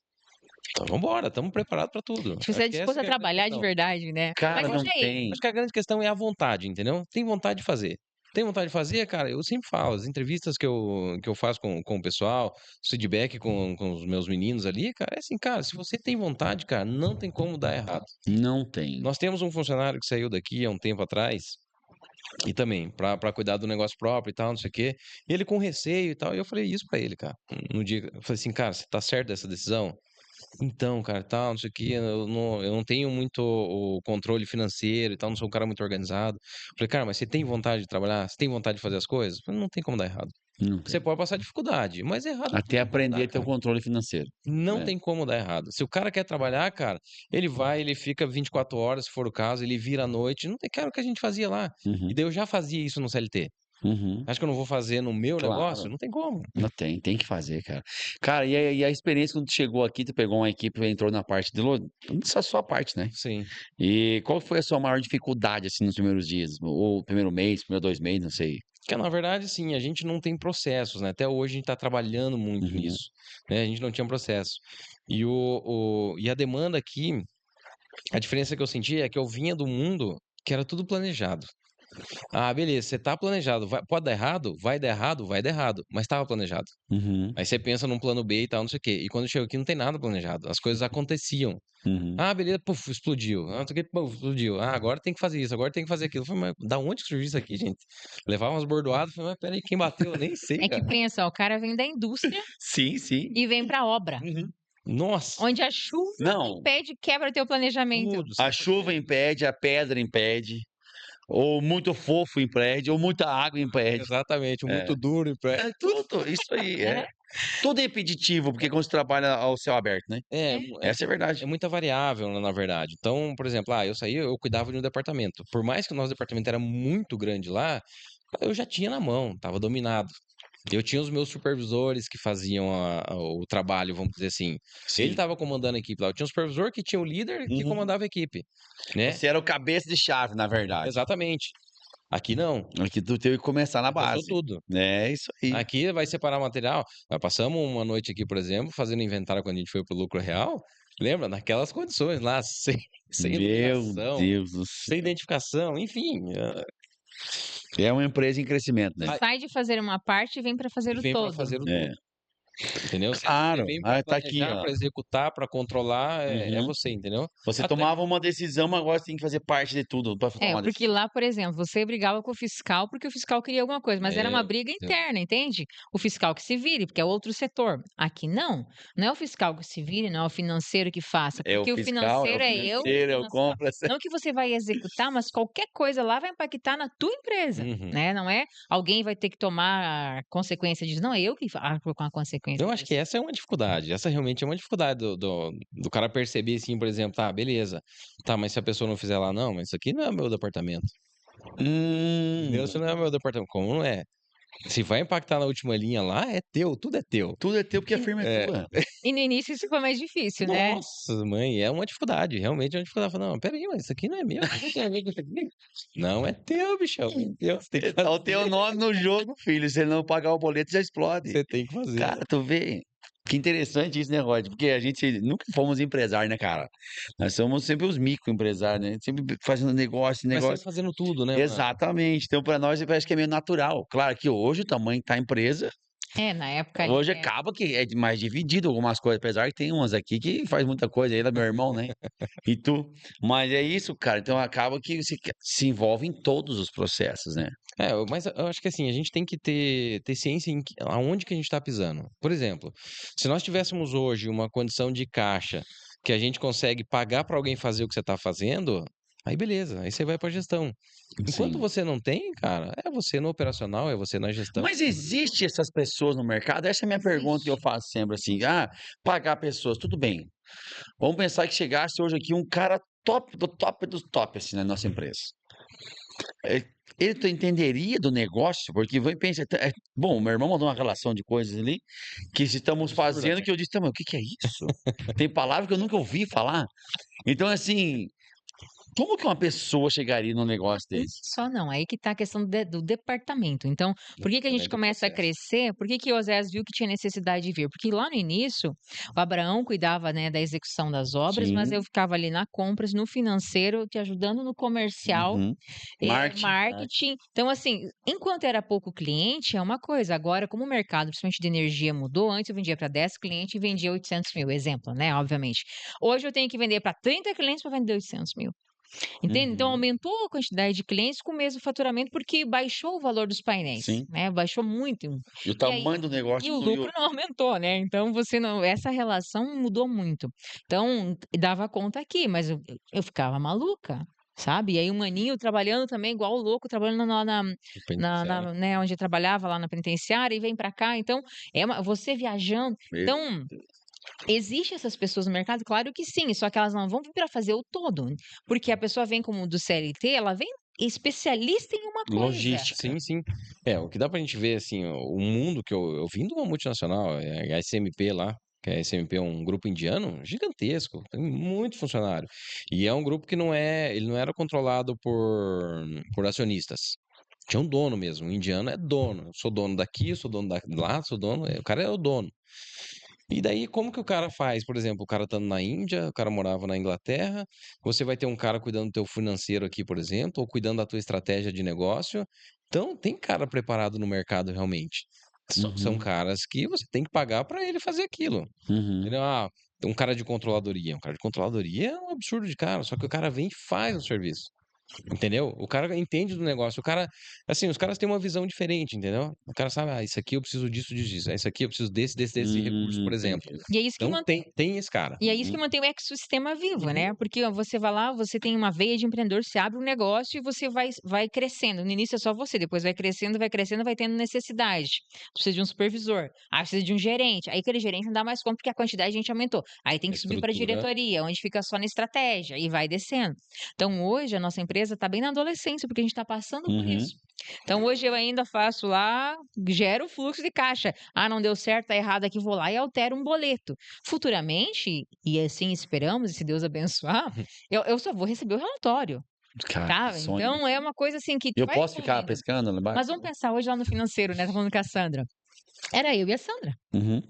vamos embora, estamos preparados para tudo. Tipo, você Acho é que essa disposto a que é a grande trabalhar de questão. verdade, né. Cara, Mas Eu e não acho aí? tem. acho que a grande questão é a vontade, entendeu? Tem vontade de fazer. Tem vontade de fazer, cara, eu sempre falo, as entrevistas que eu faço com o pessoal, os feedback com os meus meninos ali, cara, é assim, cara, se você tem vontade, cara, não tem como dar errado. Não tem. Nós temos um funcionário que saiu daqui há um tempo atrás, e também, pra cuidar do negócio próprio e tal, não sei o quê, e ele com receio e tal, e eu falei isso pra ele, cara, no dia, eu falei assim, cara, você tá certo dessa decisão? Então, cara, tal, não sei o quê, eu não tenho muito o controle financeiro e tal, não sou um cara muito organizado. Falei: "Cara, mas você tem vontade de trabalhar? Você tem vontade de fazer as coisas?" Falei: "Não tem como dar errado. Não Você tem. pode passar dificuldade, mas errado não Até tem como aprender dar, a ter o cara. controle financeiro. Não É. tem como dar errado. Se o cara quer trabalhar, cara, ele vai, ele fica 24 horas, se for o caso, ele vira à noite, não tem cara o que a gente fazia lá. E Uhum. daí eu já fazia isso no CLT. Uhum. Acho que eu não vou fazer no meu negócio? Claro. Não tem como. Não tem que fazer, cara. Cara, e a experiência quando tu chegou aqui, tu pegou uma equipe e entrou na parte de essa sua parte, né? Sim. E qual foi a sua maior dificuldade, assim, nos primeiros dias? Ou primeiro mês, primeiro 2 meses, não sei. Que na verdade, sim, a gente não tem processos, né, até hoje a gente está trabalhando muito Uhum. nisso, né, a gente não tinha um processo. E a demanda aqui, a diferença que eu senti é que eu vinha do mundo que era tudo planejado. Beleza, você tá planejado, pode dar errado? Vai dar errado? Vai dar errado, mas estava planejado. Uhum. Aí você pensa num plano B e tal, não sei o quê, e quando eu chego aqui não tem nada planejado, as coisas aconteciam. Uhum. Beleza, puf, explodiu. Não sei o quê, puf, explodiu. Agora tem que fazer isso, agora tem que fazer aquilo. Eu falei: "Mas da onde que surgiu isso aqui, gente?" Levava umas bordoadas, falei: "Mas espera aí, quem bateu? Eu nem sei, É que cara." pensa, ó, o cara vem da indústria Sim, sim. e vem pra obra, Uhum. Nossa, onde a chuva Não, impede, quebra teu planejamento. tudo, a 100%. chuva impede, a pedra impede, ou muito fofo impede, ou muita água impede. Exatamente, É. muito duro e É tudo, isso aí, é. É, Tudo é impeditivo, porque quando você trabalha ao céu aberto, né? é, é. Essa é a verdade. é muita variável, né, na verdade. Então, por exemplo, eu saí, eu cuidava de um departamento. Por mais que o nosso departamento era muito grande lá, eu já tinha na mão, estava dominado. Eu tinha os meus supervisores que faziam o trabalho, vamos dizer assim. Ele Sim. estava comandando a equipe lá. Eu tinha um supervisor que tinha o líder que Uhum. comandava a equipe, né? Você era o cabeça de chave, na verdade. Exatamente. Aqui não. Aqui tu teve que começar na Começou base. tudo. É isso aí. Aqui vai separar material. Nós passamos uma noite aqui, por exemplo, fazendo inventário quando a gente foi pro Lucro Real. Lembra? Naquelas condições lá, sem Meu iluminação, Deus do sem céu. identificação, enfim. É uma empresa em crescimento, né? Tu sai de fazer uma parte e vem pra fazer E o vem para todo. fazer o É. todo. entendeu? Você Claro. vem para Ah, tá aqui, planejar, ó. para executar, para controlar, é Uhum. você, entendeu? Você Até tomava uma decisão, mas agora você tem que fazer parte de tudo pra tomar É, uma porque decisão. lá, por exemplo, você brigava com o fiscal porque o fiscal queria alguma coisa, mas era uma Meu briga Deus. interna, entende? O fiscal que se vire, porque é outro setor. Aqui não. Não é o fiscal que se vire, não é o financeiro que faça, É o porque o fiscal, é o financeiro é eu, o financeiro, é o financeiro. compras. Não que você vai executar, mas qualquer coisa lá vai impactar na tua empresa, Uhum. né? Não é alguém vai ter que tomar a consequência disso. Não, é eu que arco com a consequência Eu acho que disso. essa é uma dificuldade, essa realmente é uma dificuldade do cara perceber, assim, por exemplo, tá, beleza, tá, mas se a pessoa não fizer lá, não, mas isso aqui não é o meu departamento, entendeu? Isso Hum. não é o meu departamento, como não é? Se vai impactar na última linha lá, é teu, tudo é teu. Tudo é teu porque a E, firma é É, tua. e no início isso foi mais difícil, né? nossa, mãe, é uma dificuldade, realmente é uma dificuldade. Fala, não, peraí, mas isso aqui não é meu, o que tem a ver com isso aqui? Não, é teu, bichão, é teu, você tem que Tá o teu fazer, nome no jogo, filho. Se ele não pagar o boleto, já explode. você tem que fazer. Cara, tu vê. Que interessante isso, né, Rod? Porque a gente nunca fomos empresários, né, cara? Nós somos sempre os microempresários, né? Sempre fazendo negócio, Mas sempre negócio. fazendo tudo, né, mano? Exatamente. Então, para nós, parece que é meio natural. Claro que hoje o tamanho tá a empresa. É, na época ali. Hoje acaba que é mais dividido algumas coisas, apesar que tem umas aqui que faz muita coisa, aí é meu irmão, né? E tu. Mas é isso, cara. Então acaba que se envolve em todos os processos, né? É, mas eu acho que assim, a gente tem que ter ciência aonde que a gente está pisando. Por exemplo, se nós tivéssemos hoje uma condição de caixa que a gente consegue pagar para alguém fazer o que você está fazendo, aí beleza, aí você vai para gestão. Enquanto Sim. você não tem, cara, é você no operacional, é você na gestão. Mas existe essas pessoas no mercado? Essa é a minha pergunta que eu Existe. faço sempre assim. Ah, pagar pessoas, tudo bem. Vamos pensar que chegasse hoje aqui um cara top do top dos top, assim, na nossa empresa. Eh, ele entenderia do negócio, porque vai pensa, bom, meu irmão mandou uma relação de coisas ali, que se estamos Absurda, fazendo, né? que eu disse: "Tá, mas o que que é isso?". Tem palavra que eu nunca ouvi falar. Então, assim, como que uma pessoa chegaria num negócio desse? Só não, aí que tá a questão do departamento. Então, por que que a gente Também do começa a processo. crescer? Por que que Osés viu que tinha necessidade de vir? Porque lá no início, o Abraão cuidava, né, da execução das obras, mas eu Sim. ficava ali na compras, no financeiro, te ajudando no comercial, Uhum. Marketing. marketing. Então, assim, enquanto era pouco cliente, é uma coisa. Agora, como o mercado, principalmente de energia, mudou, antes eu vendia para 10 clientes e vendia 800 mil, exemplo, né, obviamente. Hoje eu tenho que vender para 30 clientes para vender 800 mil. Entende? Então Uhum. aumentou a quantidade de clientes com o mesmo faturamento, porque baixou o valor dos painéis, Sim. né, baixou muito. E o E aí tamanho do negócio e o diminuiu. lucro não aumentou, né, então você não essa relação mudou muito. Então, dava conta aqui, mas eu ficava maluca, sabe. E aí o maninho trabalhando também igual louco, trabalhando lá O penitenciário. né, onde eu trabalhava lá na penitenciária e vem pra cá, então é uma você viajando. Meu Então existe essas pessoas no mercado? Claro que sim, só que elas não vão vir para fazer o todo, porque a pessoa vem como do CLT, ela vem especialista em uma coisa. logística. Sim, sim. É, o que dá pra gente ver, assim, o mundo que eu vim de uma multinacional, é a SMP lá, que a SMP é um grupo indiano gigantesco, tem muito funcionário. E é um grupo que ele não era controlado por acionistas. Tinha um dono mesmo, o indiano é dono. Eu sou dono daqui, eu sou dono lá, sou dono, o cara é o dono. E daí, como que o cara faz? Por exemplo, o cara estando na Índia, o cara morava na Inglaterra, você vai ter um cara cuidando do teu financeiro aqui, por exemplo, ou cuidando da tua estratégia de negócio. Então, tem cara preparado no mercado realmente. São Uhum. caras que você tem que pagar para ele fazer aquilo. Uhum. Entendeu? Ah, um cara de controladoria. Um cara de controladoria é um absurdo de cara, só que o cara vem e faz o serviço. Entendeu? O cara entende do negócio. O cara, assim, os caras têm uma visão diferente, entendeu? O cara sabe, ah, isso aqui eu preciso disso, disso, disso. Isso aqui eu preciso desse recurso, por exemplo. Entendi. E é isso que Então tem esse cara. E é isso que Uhum. mantém o ecossistema vivo, Uhum. né? Porque ó, você vai lá, você tem uma veia de empreendedor, você abre um negócio e você vai crescendo. No início é só você, depois vai crescendo, vai tendo necessidade. Precisa de um supervisor, aí precisa de um gerente. Aí aquele gerente não dá mais conta porque a quantidade de gente aumentou. Aí tem A que subir para a estrutura. diretoria, onde fica só na estratégia e vai descendo. Então hoje a nossa empresa está bem na adolescência, porque a gente está passando por Uhum. isso. Então hoje eu ainda faço lá, gero o fluxo de caixa. Ah, não deu certo, tá errado aqui, vou lá e altero um boleto. Futuramente, e assim esperamos, e se Deus abençoar, eu só vou receber o relatório, Cara, que tá? sonho. Então é uma coisa assim que Eu vai posso ficar evoluindo. pescando lá embaixo? Mas vamos pensar hoje lá no financeiro, né? Tá falando com a Sandra. Era eu e a Sandra. Uhum.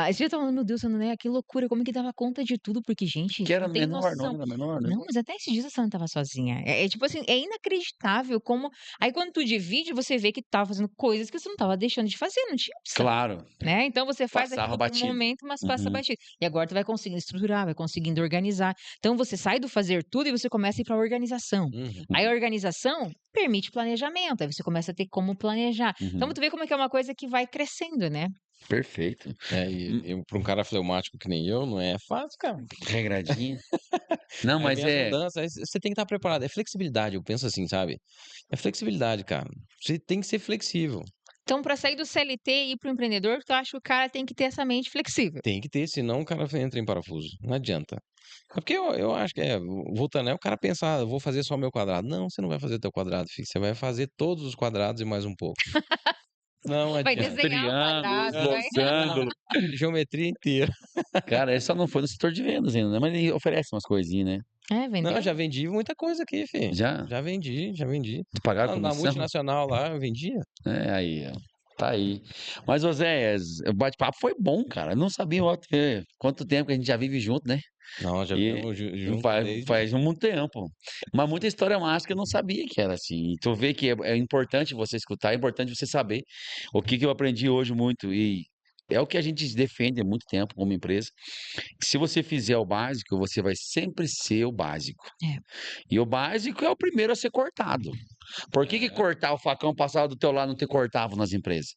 Esse dia eu estava falando: "Meu Deus, Sandra, né, que loucura, como que dava conta de tudo?" Porque, gente, Que você era não tem menor, não noção. era menor, né? Não, mas até esses dias a Sandra estava sozinha. Tipo assim, é inacreditável como aí quando tu divide, você vê que tu estava fazendo coisas que você não estava deixando de fazer, não tinha opção, Claro, né. Então você faz passava aquilo por um batido. momento, mas passa Uhum, batido. E agora tu vai conseguindo estruturar, vai conseguindo organizar. Então você sai do fazer tudo e você começa a ir pra organização. Uhum. Aí a organização permite planejamento, aí você começa a ter como planejar. Então uhum. tu vê como é que é uma coisa que vai crescendo, né. Perfeito. Hum, Pra um cara fleumático que nem eu, não é fácil, cara. regradinha. Não, Aí mas vem as mudanças, aí você tem que estar preparado. É flexibilidade, eu penso assim, sabe? É flexibilidade, cara. Você tem que ser flexível. Então para sair do CLT e ir para o empreendedor, tu acha que o cara tem que ter essa mente flexível? Tem que ter, senão o cara entra em parafuso. Não adianta. É porque eu acho que voltando, é o cara pensar, eu vou fazer só o meu quadrado. Não, você não vai fazer teu quadrado, filho. Você vai fazer todos os quadrados e mais um pouco. Não Vai adianta. desenhar o triângulos, quadrado, vai losango. Geometria inteira. Cara, ele só não foi no setor de vendas ainda, né, mas ele oferece umas coisinhas, né. Não, vendeu? já vendi muita coisa aqui, filho. Já? Já vendi, já vendi. Te pagaram Na comissão? multinacional lá, eu vendia. É, aí, ó. Tá aí. Mas, Oséias, o bate-papo foi bom, cara. Eu não sabia quanto tempo que a gente já vive junto, né? Não, já E estamos juntos faz, desde. faz muito tempo. Mas muita história massa que eu não sabia que era assim. E tu vê que é importante você escutar, é importante você saber. O que eu aprendi hoje muito, e é o que a gente defende há muito tempo como empresa, que se você fizer o básico, você vai sempre ser o básico. É. E o básico é o primeiro a ser cortado. Por que É. cortar o facão passava do teu lado não te cortavam nas empresas?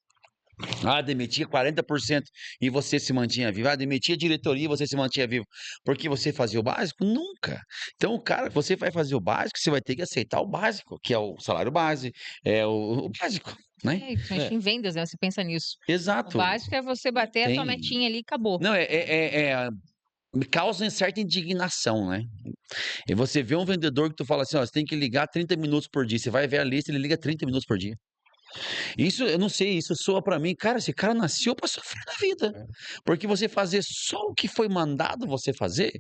Ah, demitia 40% e você se mantinha vivo. Ah, demitia a diretoria e você se mantinha vivo. Porque você fazia o básico? Nunca. Então, cara, você vai fazer o básico, você vai ter que aceitar o básico, que é o salário base, é o básico, né? É. Principalmente em vendas, né, você pensa nisso. O Exato. básico é você Não bater a tua tem. metinha ali e acabou. Não, me causa certa indignação, né? E você vê um vendedor que tu fala assim, ó, você tem que ligar 30 minutos por dia. Você vai ver a lista, ele liga 30 minutos por dia. Isso, eu não sei, isso soa pra mim, cara, esse cara nasceu pra sofrer na vida. É. Porque você fazer só o que foi mandado você fazer,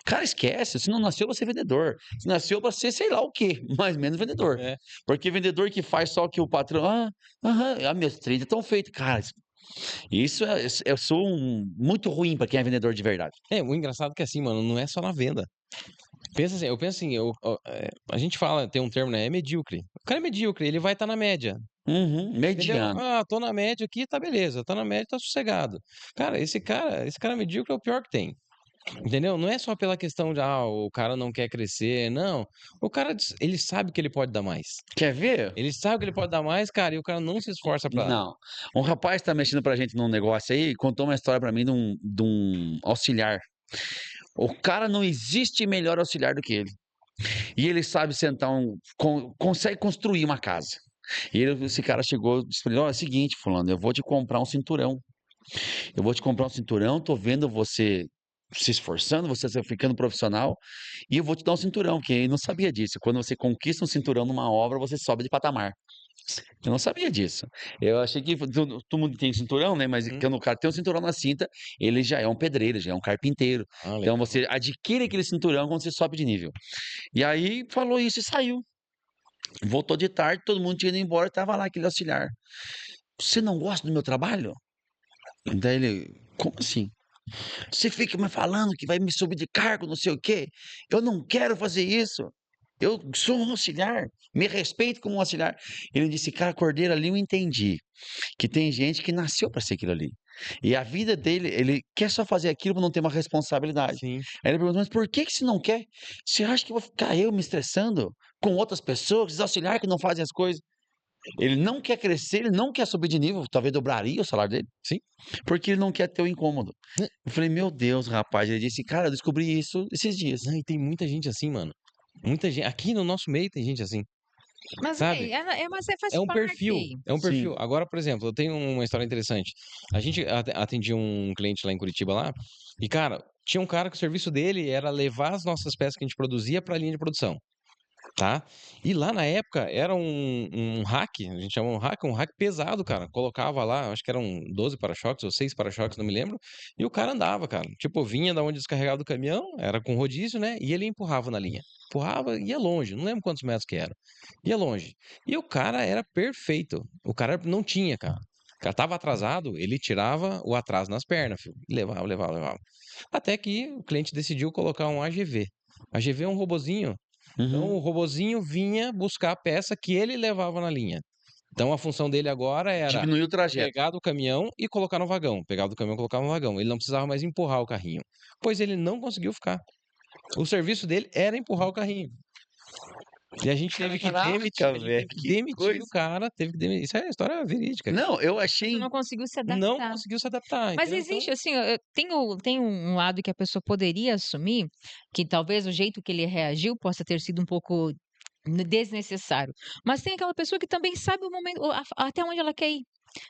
cara, esquece, você não nasceu pra ser vendedor. Você nasceu pra ser sei lá o quê, mas menos vendedor. É. Porque vendedor que faz só o que o patrão, aham, meus treinos estão feitos, cara. Isso eu sou muito ruim pra quem é vendedor de verdade. O engraçado é que assim, mano, não é só na venda. Pensa assim, eu penso assim, a gente fala, tem um termo, né? É medíocre. O cara é medíocre, ele vai estar na média. Uhum, Entendeu? mediano. Ah, tô na média aqui, tá beleza. Tá na média, tá sossegado. Cara, esse cara medíocre é o pior que tem. Entendeu? Não é só pela questão de, o cara não quer crescer. Não. O cara, ele sabe que ele pode dar mais. Quer ver? Ele sabe que ele pode dar mais, cara, e o cara não se esforça pra. Não. Um rapaz tá mexendo pra gente num negócio aí, contou uma história pra mim de um auxiliar. O cara não existe melhor auxiliar do que ele. E ele sabe sentar consegue construir uma casa. Esse cara chegou e disse pra ele: "Ó, é o seguinte, fulano, eu vou te comprar um cinturão. Eu vou te comprar um cinturão, tô vendo você se esforçando, você tá ficando profissional, e eu vou te dar um cinturão", que ele não sabia disso. Quando você conquista um cinturão numa obra, você sobe de patamar. Eu não sabia disso. Eu achei que todo mundo tem cinturão, né, mas Uhum. quando o cara tem um cinturão na cinta, ele já é um pedreiro, já é um carpinteiro. Ah, Então legal. você adquire aquele cinturão quando você sobe de nível. E aí falou isso e saiu. Voltou de tarde, todo mundo tinha ido embora, estava lá aquele auxiliar. "Você não gosta do meu trabalho?" Daí ele: "Como assim?" "Você fica me falando que vai me subir de cargo, não sei o quê. Eu não quero fazer isso. Eu sou um auxiliar, me respeite como um auxiliar." Ele disse: "Cara, Cordeiro, ali eu entendi que tem gente que nasceu para ser aquilo ali. E a vida dele, ele quer só fazer aquilo para não ter uma responsabilidade." Sim. Aí ele perguntou: "Mas por que você não quer? Você acha que eu vou ficar eu me estressando com outras pessoas, esses auxiliares que não fazem as coisas?" Ele não quer crescer, ele não quer subir de nível, talvez dobraria o salário dele, Sim. porque ele não quer ter o incômodo. Né, Eu falei: "Meu Deus, rapaz." Ele disse: "Cara, eu descobri isso esses dias." não, e tem muita gente assim, mano. Muita gente. Aqui no nosso meio tem gente assim, Mas sabe? mas faz É um perfil, parte. é um Sim. perfil. Agora, por exemplo, eu tenho uma história interessante. A gente atendia um cliente lá em Curitiba lá, e cara, tinha um cara que o serviço dele era levar as nossas peças que a gente produzia pra linha de produção, tá? E lá na época era um rack, a gente chama um rack pesado, cara. Colocava lá, acho que eram 12 para-choques ou 6 para-choques, não me lembro. E o cara andava, cara. Tipo, vinha da onde descarregava do caminhão, era com rodízio, né? E ele empurrava na linha. Empurrava, ia longe, não lembro quantos metros que era. Ia longe. E o cara era perfeito. O cara não tinha, cara. Tava atrasado, ele tirava o atraso nas pernas, filho. Levava. Até que o cliente decidiu colocar um AGV. AGV é um robozinho. Então, Uhum. o robozinho vinha buscar a peça que ele levava na linha. Então, a função dele agora era Diminuiu o trajeto. pegar do caminhão e colocar no vagão. Pegar do caminhão e colocar no vagão. Ele não precisava mais empurrar o carrinho. Pois ele não conseguiu ficar. O serviço dele era empurrar o carrinho. E a gente teve que Caraca, demitir, a gente velho, teve que que demitir coisa. o cara, teve que demitir. Isso é história verídica. Não, eu Você achei. não conseguiu se Não adaptar. conseguiu se adaptar, Mas entendeu? existe, assim, tem um lado que a pessoa poderia assumir, que talvez o jeito que ele reagiu possa ter sido um pouco desnecessário. Mas tem aquela pessoa que também sabe o momento, até onde ela quer ir.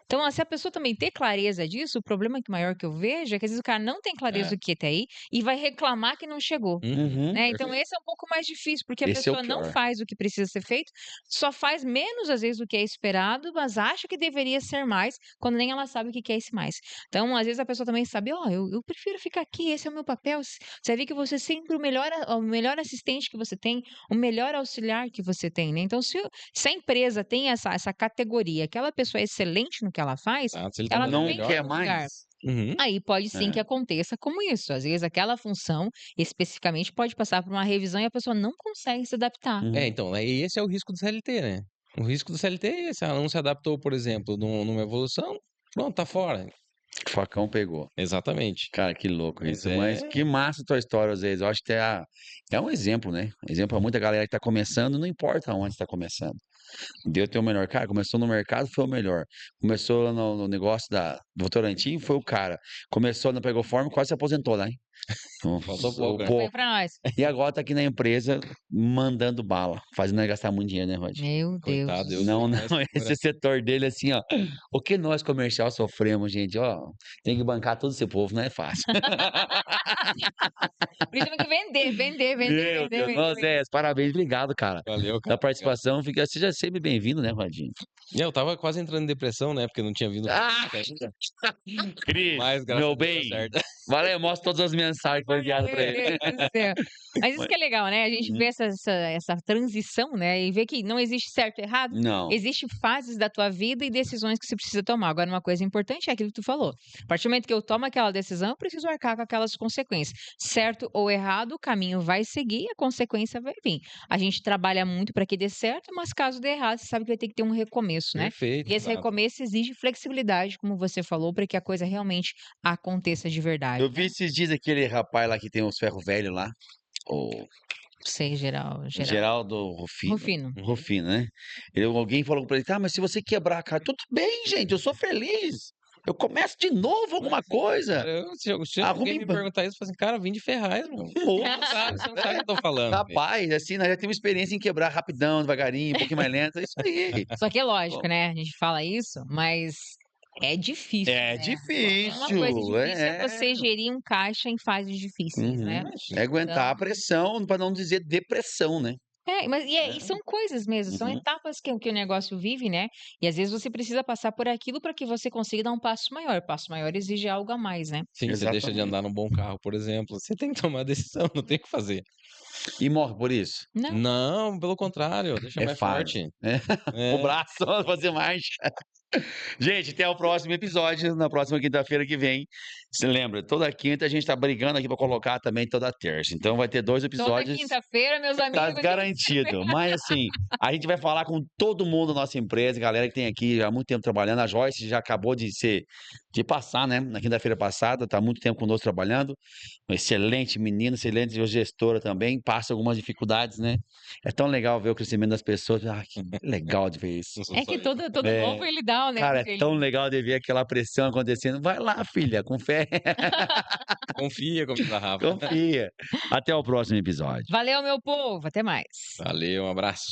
Então, se a pessoa também ter clareza disso, o problema maior que eu vejo é que às vezes o cara não tem clareza É. do que quer ir e vai reclamar que não chegou. Uhum. Né? Então, esse é um pouco mais difícil, porque a Esse é o pessoa não pior. faz o que precisa ser feito, só faz menos às vezes do que é esperado, mas acha que deveria ser mais, quando nem ela sabe o que é esse mais. Então, às vezes a pessoa também sabe, eu prefiro ficar aqui, esse é o meu papel. Você vê que você é sempre o melhor assistente que você tem, o melhor auxiliar que você tem, né? Então, se a empresa tem essa categoria, aquela pessoa é excelente no que ela faz, Se ele tá ela dando o Não também melhor. tem quer um lugar. mais. Uhum. Aí pode sim que É. aconteça como isso. Às vezes aquela função, especificamente, pode passar por uma revisão e a pessoa não consegue se adaptar. Uhum. Então, esse é o risco do CLT, né? O risco do CLT é esse. Ela não se adaptou, por exemplo, numa evolução, pronto, tá fora. O facão pegou. Exatamente. Cara, que louco Mas isso. Mas que massa a tua história, às vezes. Eu acho que é um exemplo, né? Exemplo pra muita galera que tá começando, não importa onde tá começando. Deu teu melhor. Cara, começou no mercado, foi o melhor. Começou no negócio do Votorantim, foi o cara. Começou na Pegou Forma, quase se aposentou lá, hein? Faltou pouco, né? Pô, Põe pra nós. e agora tá aqui na empresa mandando bala, fazendo nós gastar muito dinheiro, né, Rod? Meu Deus. Coitado, eu Não, sou não, mais que esse setor dele, assim, ó. O que nós comercial sofremos, gente, ó. Tem que bancar todo esse povo, não é fácil. Por isso tem que vender. Meu Deus, nossa, parabéns, obrigado, cara. Valeu, Da cara. participação, seja sempre bem-vindo, né, Rodinho? E eu tava quase entrando em depressão, né? Porque eu não tinha vindo. Ah! Cris, Mas, graças meu a Deus, deu bem, certo. valeu, mostra todas as mensagens que foi enviado pra Meu ele. Deus do céu. Mas isso que é legal, né? A gente Uhum. vê essa transição, né? E vê que não existe certo e errado. Não, Existem fases da tua vida e decisões que você precisa tomar. Agora, uma coisa importante é aquilo que tu falou. A partir do momento que eu tomo aquela decisão, eu preciso arcar com aquelas consequências. Certo ou errado, o caminho vai seguir, a consequência vai vir. A gente trabalha muito para que dê certo, mas caso dê errado, você sabe que vai ter que ter um recomeço, né? Perfeito. E esse exato. recomeço exige flexibilidade, como você falou, para que a coisa realmente aconteça de verdade. eu vi esses dias aquele rapaz lá que tem os ferros velhos lá, o Sei, geral. Geraldo Rufino. Rufino. Rufino, né? Alguém falou pra ele, tá, mas se você quebrar a cara, tudo bem, gente, eu sou feliz. Eu começo de novo alguma coisa. Cara, se Arruma alguém me emprego. perguntar isso, eu falo assim, cara, vim de Ferraz, mano. Moço, Você não sabe o que eu tô falando. velho. rapaz, assim, nós já temos experiência em quebrar rapidão, devagarinho, um pouquinho mais lento, é isso aí. Só que é lógico, né? A gente fala isso, mas é difícil, É né? Uma difícil, coisa difícil é é. você gerir um caixa em fases difíceis, Uhum. né? É aguentar a Então, pressão, pra não dizer depressão, né? e são coisas mesmo, são Uhum. etapas que o negócio vive, né? E às vezes você precisa passar por aquilo para que você consiga dar um passo maior. O passo maior exige algo a mais, né? Sim, você deixa de Exatamente. andar num bom carro, por exemplo. Você tem que tomar decisão, não tem o que fazer. E morre por isso. Não. Não, pelo contrário, deixa É mais fase. forte. É. É. O braço, vamos fazer marcha. Gente, até o próximo episódio, na próxima quinta-feira que vem. Se lembra, toda quinta a gente tá brigando aqui pra colocar também toda terça. Então vai ter 2 Toda episódios. quinta-feira, meus Tá amigos. garantido. Mas assim, a gente vai falar com todo mundo da nossa empresa, galera que tem aqui há muito tempo trabalhando. A Joyce já acabou de passar, né? Na quinta-feira passada, tá há muito tempo conosco trabalhando. Uma excelente menina, excelente gestora também. Passa algumas dificuldades, né? É tão legal ver o crescimento das pessoas. Ah, que legal de ver isso. Não sou É só que eu. todo É. novo ele dá, né? Cara, Porque é ele- tão legal de ver aquela pressão acontecendo. Vai lá, filha, com fé, Confia, como diz a Rafa. confia. Até o próximo episódio. Valeu, meu povo. Até mais. Valeu, um abraço.